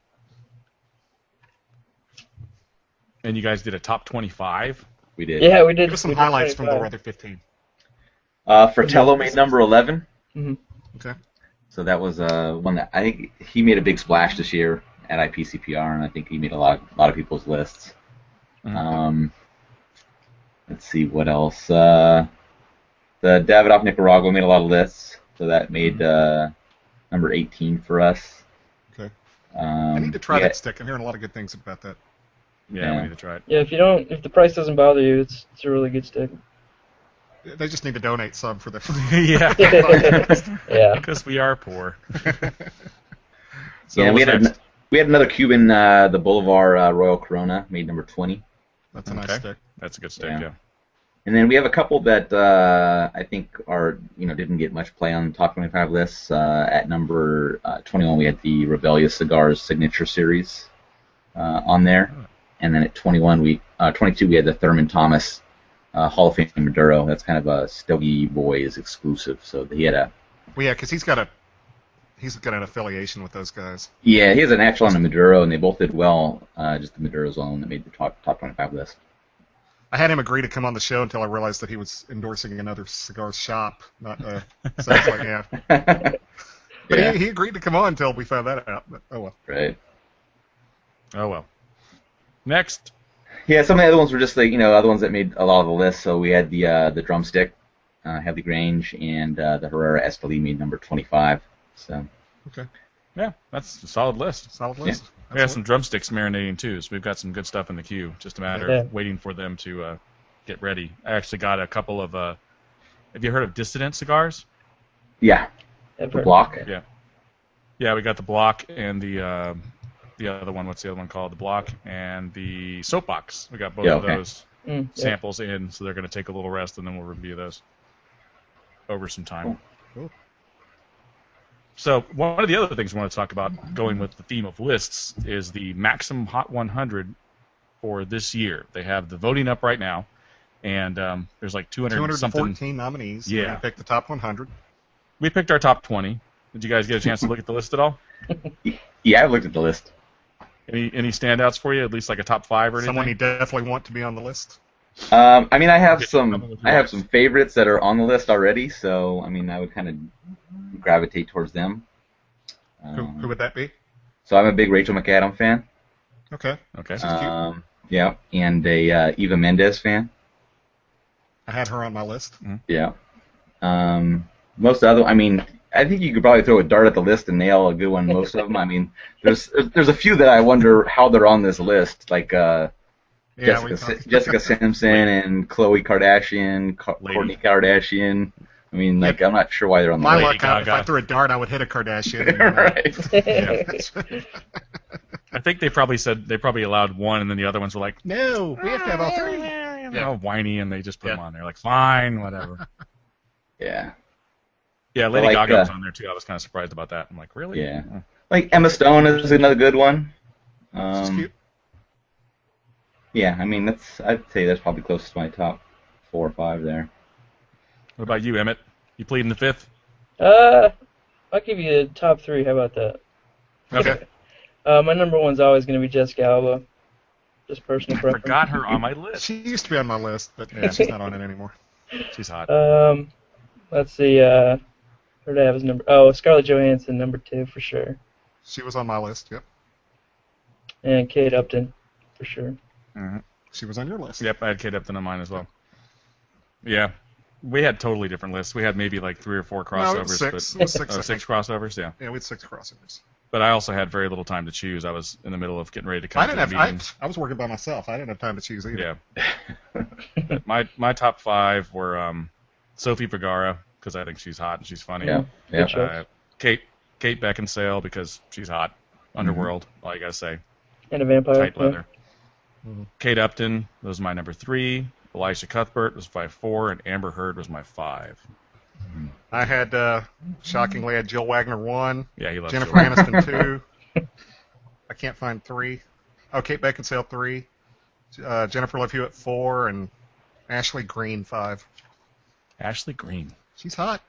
And you guys did a top 25? We did. Yeah, we did. Give us some we did highlights from the 25. Weather 15. Fratello made number 11. Okay. So that was one that I think he made a big splash this year at IPCPR, and I think he made a lot of people's lists. Let's see what else. The Davidoff Nicaragua made a lot of lists, so that made number 18 for us. Okay. I need to try that stick. I'm hearing a lot of good things about that. Yeah, Yeah. we need to try it. Yeah, if the price doesn't bother you, it's a really good stick. They just need to donate some for the. Yeah, Yeah. because we are poor. So Yeah, we what's next? had another Cuban, the Bolivar Royal Corona, made number 20. That's a nice Okay. stick. That's a good stick, Yeah. yeah. And then we have a couple that I think are didn't get much play on the top 25 lists. At number 21, we had the Rebellious Cigars Signature Series on there, and then at 22, we had the Thurman Thomas Hall of Fame Maduro. That's kind of a Stogie Boys exclusive. So he had a Well, yeah, because he's got an affiliation with those guys. he has an actual on the Maduro, and they both did well. Just the Maduro's alone that made the top 25 list. I had him agree to come on the show until I realized that he was endorsing another cigar shop. Not, so I was like, yeah. But Yeah. he agreed to come on until we found that out. But, oh well. Right. Oh, well. Next. Yeah, some of the other ones were just other ones that made a lot of the list. So we had the drumstick, Heavy Grange, and the Herrera Esteli made number 25. So Okay. Yeah, that's a solid list. Solid list. We have some drumsticks marinating too, so we've got some good stuff in the queue. Just a matter of waiting for them to get ready. I actually got a couple of. Have you heard of Dissident cigars? yeah, I've the heard- block. Yeah, we got the block and the other one. What's the other one called? The block and the soapbox. We got both of okay. those Yeah. samples in, so they're going to take a little rest, and then we'll review those over some time. Cool. So one of the other things we want to talk about, going with the theme of lists, is the Maxim Hot 100 for this year. They have the voting up right now, and there's like 200 something. 214 nominees. Yeah. We're gonna pick the top 100. We picked our top 20. Did you guys get a chance to look at the list at all? Yeah, I've looked at the list. Any standouts for you? At least like a top 5 or anything? Someone you definitely want to be on the list? I mean, I have some favorites that are on the list already, so I mean, I would kind of gravitate towards them. Who would that be? So I'm a big Rachel McAdam fan. Okay. Okay. She's cute. Yeah, and a Eva Mendes fan. I had her on my list. Yeah. Most other, I mean, I think you could probably throw a dart at the list and nail a good one. Most of them. I mean, there's a few that I wonder how they're on this list, like Jessica Simpson and Khloe Kardashian, Kourtney Kardashian. I mean, like, I'm not sure why they're on the My list. luck, if I threw a dart, I would hit a Kardashian. Right. I think they probably allowed one, and then the other ones were like, No, we have to have all three. Whiny, and they just put them on there. Like, fine, whatever. Yeah. Yeah, Lady Gaga was on there, too. I was kind of surprised about that. I'm like, really? Yeah. Like, Emma Stone is another good one. She's cute. Yeah, I mean, I'd say that's probably closest to my top 4 or 5 there. What about you, Emmett? You pleading the 5th? I'll give you a top 3. How about that? Okay. My number one's always going to be Jessica Alba. Just personal preference. Forgot her on my list. She used to be on my list, but she's not on it anymore. She's hot. Let's see. Who did I have as number? Oh, Scarlett Johansson, number 2 for sure. She was on my list. Yep. And Kate Upton, for sure. Mm-hmm. She was on your list. Yep, I had Kate Upton on mine as well. Yeah. We had totally different lists. We had maybe like 3 or 4 crossovers. No, it was 6. But, It was 6, 6 crossovers, yeah. Yeah, we had 6 crossovers. But I also had very little time to choose. I was in the middle of getting ready to come to the meetings. I was working by myself. I didn't have time to choose either. Yeah. my top 5 were Sophie Vergara, because I think she's hot and she's funny. Yeah. Kate Beckinsale, because she's hot. Underworld, all you gotta say. And a vampire. Tight leather. Mm-hmm. Kate Upton was my number 3. Elisha Cuthbert was my 4, and Amber Heard was my 5. I had, shockingly, I had Jill Wagner 1. Yeah, he loves Jennifer Jill. Aniston 2. I can't find 3. Oh, Kate Beckinsale 3. Jennifer Love Hewitt 4, and Ashley Green 5. Ashley Green. She's hot.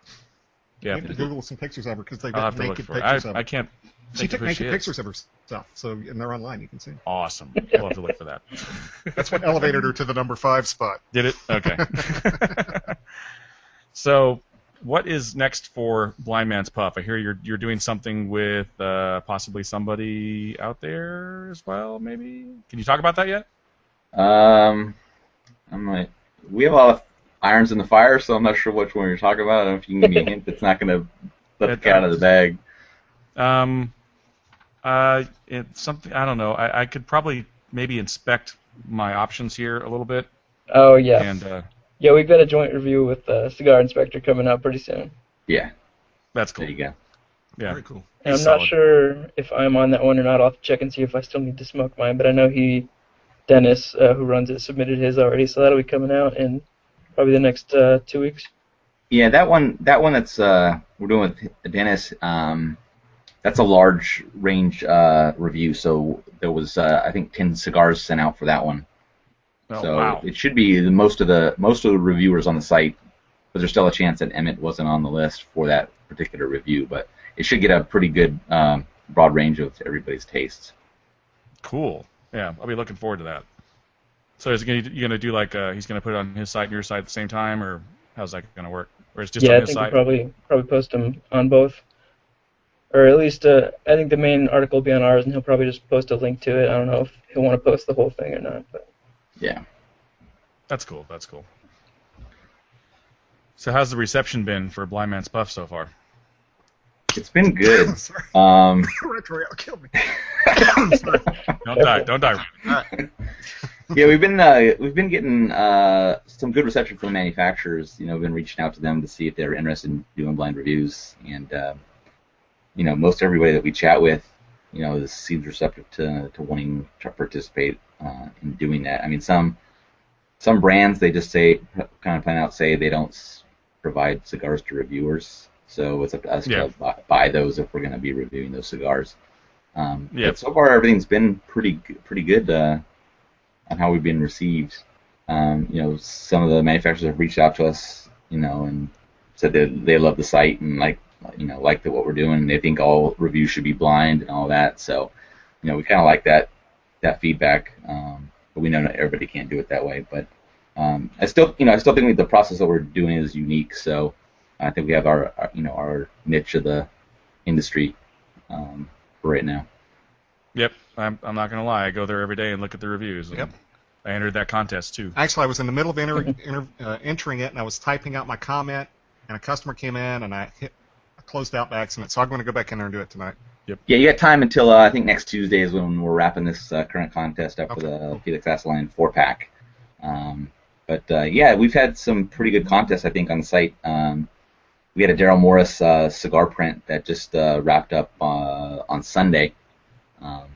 Yeah. You have to Google some pictures of her because they've I'll got have to look naked for pictures it. of her. I can't. She took naked is. pictures of herself, and they're online. You can see. Awesome. We'll have to look for that. That's what elevated her to the number 5 spot. Did it? Okay. So, what is next for Blind Man's Puff? I hear you're doing something with possibly somebody out there as well. Maybe. Can you talk about that yet? We have a lot of irons in the fire, so I'm not sure which one you're talking about. I don't know if you can give me a hint that's not going to let the cat out of the bag. It's something, I don't know. I could probably maybe inspect my options here a little bit. Oh, yeah. And yeah, we've got a joint review with the Cigar Inspector coming up pretty soon. Yeah. That's cool. There you go. Yeah. Very cool. And I'm not sure if I'm on that one or not. I'll have to check and see if I still need to smoke mine. But I know Dennis, who runs it, submitted his already, so that'll be coming out in probably the next 2 weeks. Yeah, that one that's we're doing with Dennis. That's a large range review. So there was I think 10 cigars sent out for that one. Oh, so wow. it should be most of the reviewers on the site, but there's still a chance that Emmett wasn't on the list for that particular review. But it should get a pretty good broad range of everybody's tastes. Cool. Yeah, I'll be looking forward to that. So is you going to do like he's going to put it on his site and your site at the same time, or how's that going to work? Or it's just on his site? Yeah, I think we'll probably post them on both. Or at least I think the main article will be on ours, and he'll probably just post a link to it. I don't know if he'll want to post the whole thing or not. But yeah. That's cool. That's cool. So how's the reception been for Blind Man's Puff so far? It's been good. Sorry. Retro killed me. Don't die. Yeah, we've been getting some good reception from the manufacturers. You know, we've been reaching out to them to see if they're interested in doing blind reviews, and you know, most everybody that we chat with, you know, seems receptive to wanting to participate in doing that. I mean, some brands, they just say they don't provide cigars to reviewers, so it's up to us to buy those if we're going to be reviewing those cigars. But so far everything's been pretty good on how we've been received. You know, some of the manufacturers have reached out to us, you know, and said that they love the site and like like what we're doing. They think all reviews should be blind and all that. So, we kind of like that feedback. But we know not everybody can't do it that way. But I still think the process that we're doing is unique. So I think we have our niche of the industry for right now. Yep, I'm not gonna lie. I go there every day and look at the reviews. Yep. I entered that contest too. Actually, I was in the middle of entering it, and I was typing out my comment, and a customer came in, and I closed out by accident. So I'm going to go back in there and do it tonight. Yep. Yeah, you got time until I think next Tuesday is when we're wrapping this current contest up for the Felix Assaline 4-pack. We've had some pretty good contests, I think, on the site. We had a Daryl Morris cigar print that just wrapped up on Sunday.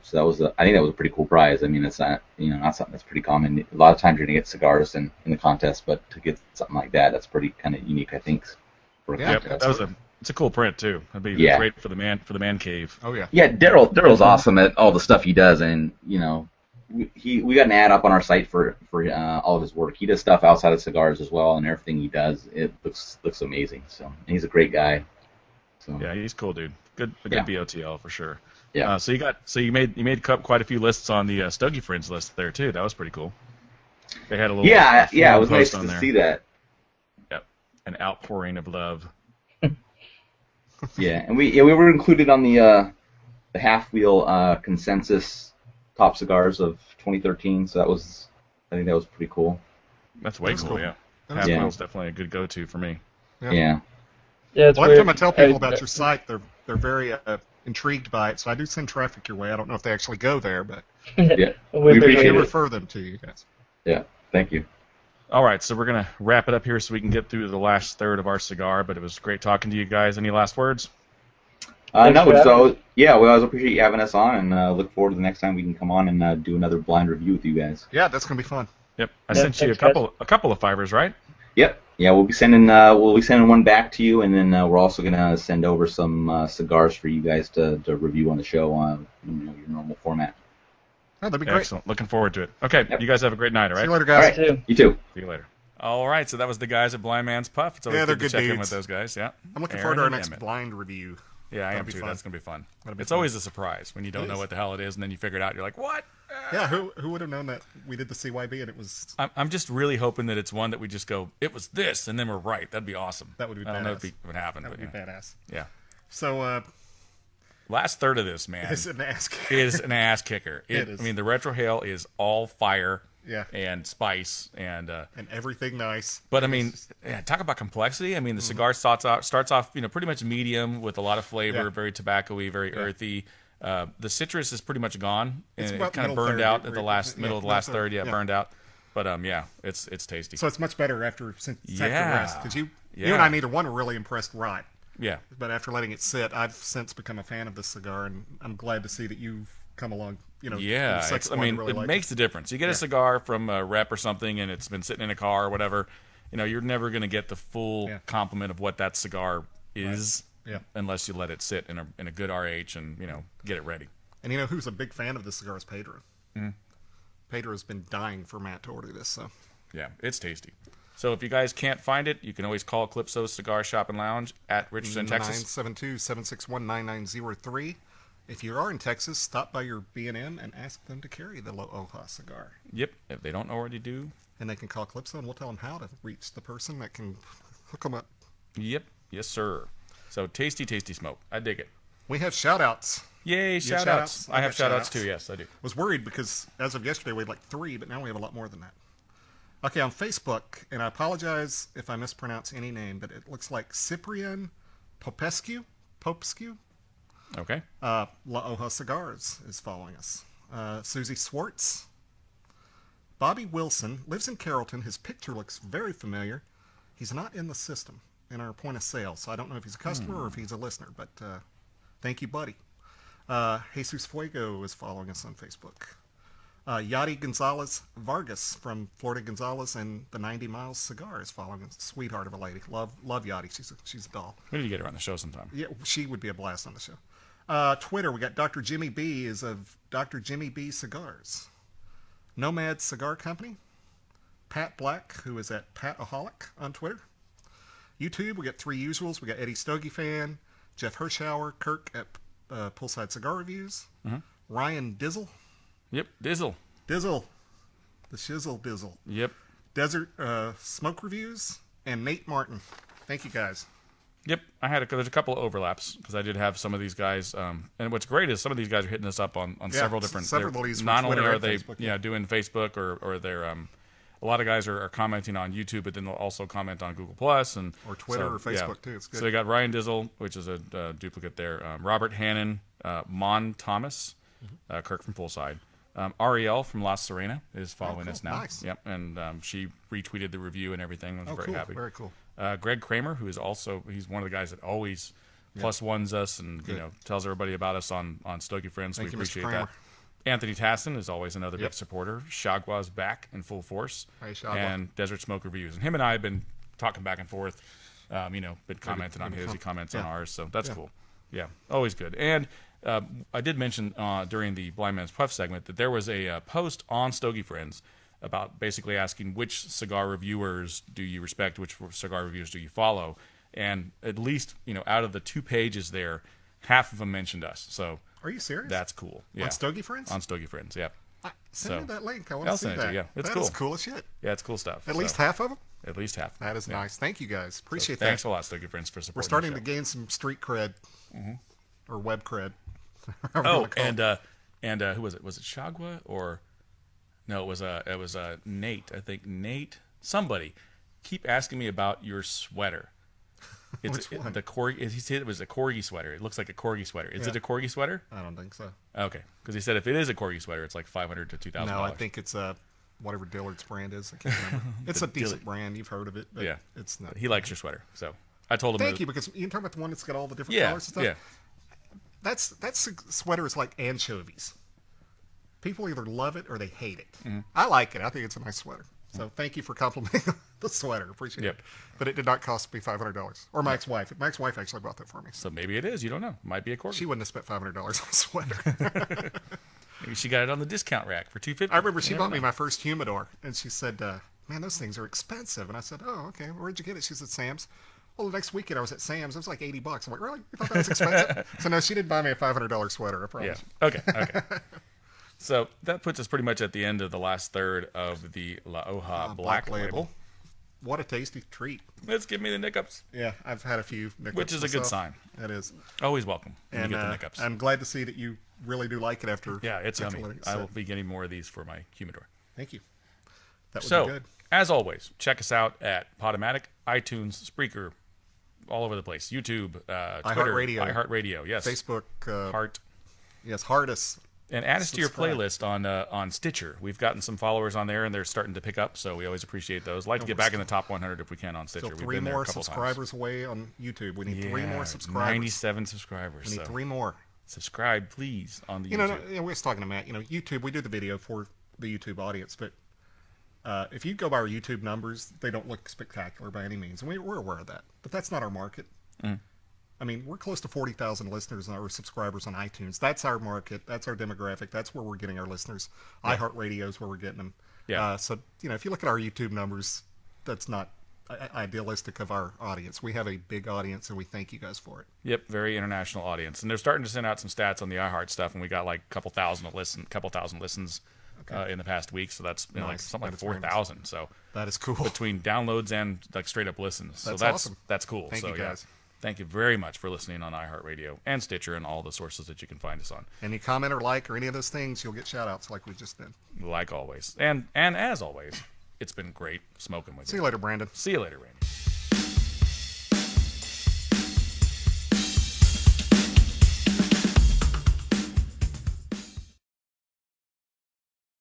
So that was I think that was a pretty cool prize. I mean, it's not something that's pretty common. A lot of times you're gonna get cigars in the contest, but to get something like that, that's pretty kind of unique, I think. For a contest. It's a cool print too. It'd be great for the man cave. Oh yeah. Yeah, Daryl's awesome at all the stuff he does, and we got an ad up on our site for all of his work. He does stuff outside of cigars as well, and everything he does, it looks amazing. So and he's a great guy. So yeah, he's cool, dude. Good BOTL for sure. Yeah. So you made quite a few lists on the Stogie Friends list there too. That was pretty cool. They had a little it was nice to see that. Yep, an outpouring of love. Yeah, and we were included on the Half Wheel consensus top cigars of 2013. So I think that was pretty cool. That's way cool. Yeah, Half Wheel's definitely a good go-to for me. Yeah. Yeah, it's every weird. time I tell people about your site, they're very intrigued by it. So I do send traffic your way. I don't know if they actually go there, but Yeah, we appreciate it. refer them to you guys. Yeah, thank you. All right, so we're going to wrap it up here so we can get through the last third of our cigar, but it was great talking to you guys. Any last words? We always appreciate you having us on, and look forward to the next time we can come on and do another blind review with you guys. Yeah, that's going to be fun. Yep, I sent you a couple of fivers, right? Yep. Yeah, we'll be sending one back to you, and then we're also going to send over some cigars for you guys to review on the show on your normal format. Oh, that'd be great. Excellent. Looking forward to it. Okay, You guys have a great night, all right? See you later, guys. All right. You too. See you later. All right, so that was the guys at Blind Man's Puff. It's always they're good to good check in dudes. with those guys. Yeah. I'm looking Aaron forward to our and next Emmett. blind review. Yeah, I am be too. fun. That's gonna be fun. It's fun. always a surprise when you don't know what the hell it is, and then you figure it out. You're like, what? Yeah, who would have known that we did the CYB and it was... I'm just really hoping that it's one that we just go, it was this, and then we're right. That'd be awesome. That would be I don't know badass. if it would happen. That would be but badass. yeah. So, Last third of this, man, it's an ass kicker. is an ass kicker. It is. I mean, the retrohale is all fire and spice and everything nice. But I mean, talk about complexity. I mean, the cigar starts off, pretty much medium with a lot of flavor, very tobacco-y, very earthy. The citrus is pretty much gone, and it kind of burned out at the middle of the last third. Yeah, burned out. But it's tasty. So it's much better after rest, because you and I neither one are really impressed right. Yeah. But after letting it sit, I've since become a fan of this cigar, and I'm glad to see that you've come along. Yeah, it makes a difference. You get a cigar from a rep or something, and it's been sitting in a car or whatever. You're never going to get the full complement of what that cigar is, unless you let it sit in a good RH and get it ready. And who's a big fan of this cigar is Pedro. Mm-hmm. Pedro's been dying for Matt to order this. So yeah, it's tasty. So if you guys can't find it, you can always call Calypso Cigar Shop and Lounge at Richardson, Texas. 972-761-9903. If you are in Texas, stop by your B&M and ask them to carry the La Hoja cigar. Yep. If they don't already do. And they can call Calypso, and we'll tell them how to reach the person that can hook them up. Yep. Yes, sir. So tasty, tasty smoke. I dig it. We have shout-outs. Yay, shout-outs. I have shout-outs too, yes, I do. Was worried because as of yesterday we had like 3, but now we have a lot more than that. Okay, on Facebook, and I apologize if I mispronounce any name, but it looks like Cyprian Popescu. Okay. La Hoja Cigars is following us. Susie Swartz. Bobby Wilson lives in Carrollton. His picture looks very familiar. He's not in the system in our point of sale, so I don't know if he's a customer or if he's a listener, but thank you, buddy. Jesus Fuego is following us on Facebook. Yadi Gonzalez Vargas from Florida Gonzalez and the 90 Miles Cigar is following us. Sweetheart of a lady. Love Yadi. She's a doll. We need to get her on the show sometime. Yeah, she would be a blast on the show. Twitter, we got Dr. Jimmy B is of Dr. Jimmy B Cigars. Nomad Cigar Company. Pat Black, who is at Pataholic on Twitter. YouTube, we got 3 usuals. We got Eddie Stogie Fan, Jeff Hirschauer, Kirk at Poolside Cigar Reviews, Ryan Dizzle. Yep, Dizzle. Dizzle. The Shizzle Dizzle. Yep. Desert Smoke Reviews, and Nate Martin. Thank you, guys. Yep, there's a couple of overlaps because I did have some of these guys, and what's great is some of these guys are hitting us up on several different. Several of these. Not only Twitter are they Facebook, doing Facebook or they're a lot of guys are commenting on YouTube, but then they'll also comment on Google Plus and or Twitter or Facebook too. It's good. So they got Ryan Dizzle, which is a duplicate there. Robert Hannon, Mon Thomas, Kirk from Poolside. Ariel from La Serena is following us now. Nice. Yep, and she retweeted the review and everything. I was very happy. Very cool. Greg Kramer, who is he's one of the guys that always plus ones us and tells everybody about us on Stogie Friends. Thank we you, appreciate Mr. Kramer. that. Anthony Tassin is always another big supporter. Shagwa's back in full force. Hey, Shagwa. And Desert Smoke Reviews. And him and I have been talking back and forth. Been commenting on his. He comments on ours, so that's cool. Yeah, always good. And I did mention during the Blind Man's Puff segment that there was a post on Stogie Friends about basically asking which cigar reviewers do you respect, which cigar reviewers do you follow, and at least out of the 2 pages there, half of them mentioned us. So are you serious? that's cool. Yeah. On Stogie Friends? On Stogie Friends, yeah. Send me that link. I want I'll to see send it that. to you, yeah. It's That cool. is cool as shit. Yeah, it's cool stuff. At least half of them? At least half. That is nice. Thank you, guys. Appreciate that. Thanks a lot, Stogie Friends, for supporting. We're starting the to show. gain some street cred or web cred. Oh, and who was it? Was it Shagwa or no? It was Nate. I think Nate. Somebody keep asking me about your sweater. Which one? The corgi. He said it was a corgi sweater. It looks like a corgi sweater. Is it a corgi sweater? I don't think so. Okay, because he said if it is a corgi sweater, it's like $500 to $2,000. No, I think it's whatever Dillard's brand is. I can't remember. It's a decent brand. You've heard of it. But it's not. He likes your sweater, so I told him. Thank you, because you talking about the one that's got all the different colors and stuff. Yeah. That sweater is like anchovies. People either love it or they hate it. I like it. I think it's a nice sweater. So thank you for complimenting the sweater. Appreciate it. But it did not cost me $500. Or Mike's wife. Mike's wife actually bought that for me. So maybe it is. You don't know. Might be a corgi. She wouldn't have spent $500 on a sweater. Maybe she got it on the discount rack for $250. I remember she bought me my first humidor, and she said, man, those things are expensive. And I said, oh, okay. Where'd you get it? She said, Sam's. Well, the next weekend I was at Sam's. It was like $80. I'm like, really? You thought that was expensive? So no, she didn't buy me a $500 sweater. I promise. Yeah. Okay. So that puts us pretty much at the end of the last third of the La Hoja Black Label. What a tasty treat. Let's give me the nickups. Yeah, I've had a few nickups Which is myself. a good sign. It is. Always welcome when And you get the nickups. I'm glad to see that you really do like it after. Yeah, it's after yummy. letting it I sit. will be getting more of these for my humidor. Thank you. That would So, be good. as always, check us out at Podomatic, iTunes, Spreaker, all over the place. YouTube, Twitter, iHeartRadio, yes. Facebook. Heart. Yes, Hardest. And add us to your Subscribe. playlist on Stitcher. We've gotten some followers on there, and they're starting to pick up, so we always appreciate those. Like to get back in the top 100 if we can on Stitcher. Still We've 3 been there more a couple subscribers away on YouTube. We need 3 Yeah, more subscribers. 97 subscribers. We need so 3 more. subscribe, please, on the You know, YouTube. we was talking to Matt. YouTube, we do the video for the YouTube audience, but if you go by our YouTube numbers, they don't look spectacular by any means, and we're aware of that. But that's not our market. I mean, we're close to 40,000 listeners or subscribers on iTunes. That's our market. That's our demographic. That's where we're getting our listeners. iHeartRadio is where we're getting them. Yeah. So, if you look at our YouTube numbers, that's not idealistic of our audience. We have a big audience, and we thank you guys for it. Yep, very international audience. And they're starting to send out some stats on the iHeart stuff, and we got like a couple thousand listens in the past week. So that's like something like 4,000. So that is cool. Between downloads and like straight up listens. So That's awesome. That's cool. Thank you, guys. Thank you very much for listening on iHeartRadio and Stitcher and all the sources that you can find us on. Any comment or like or any of those things, you'll get shout-outs like we just did. Like always. And as always, it's been great smoking with you. See you later, Brandon. See you later, Randy.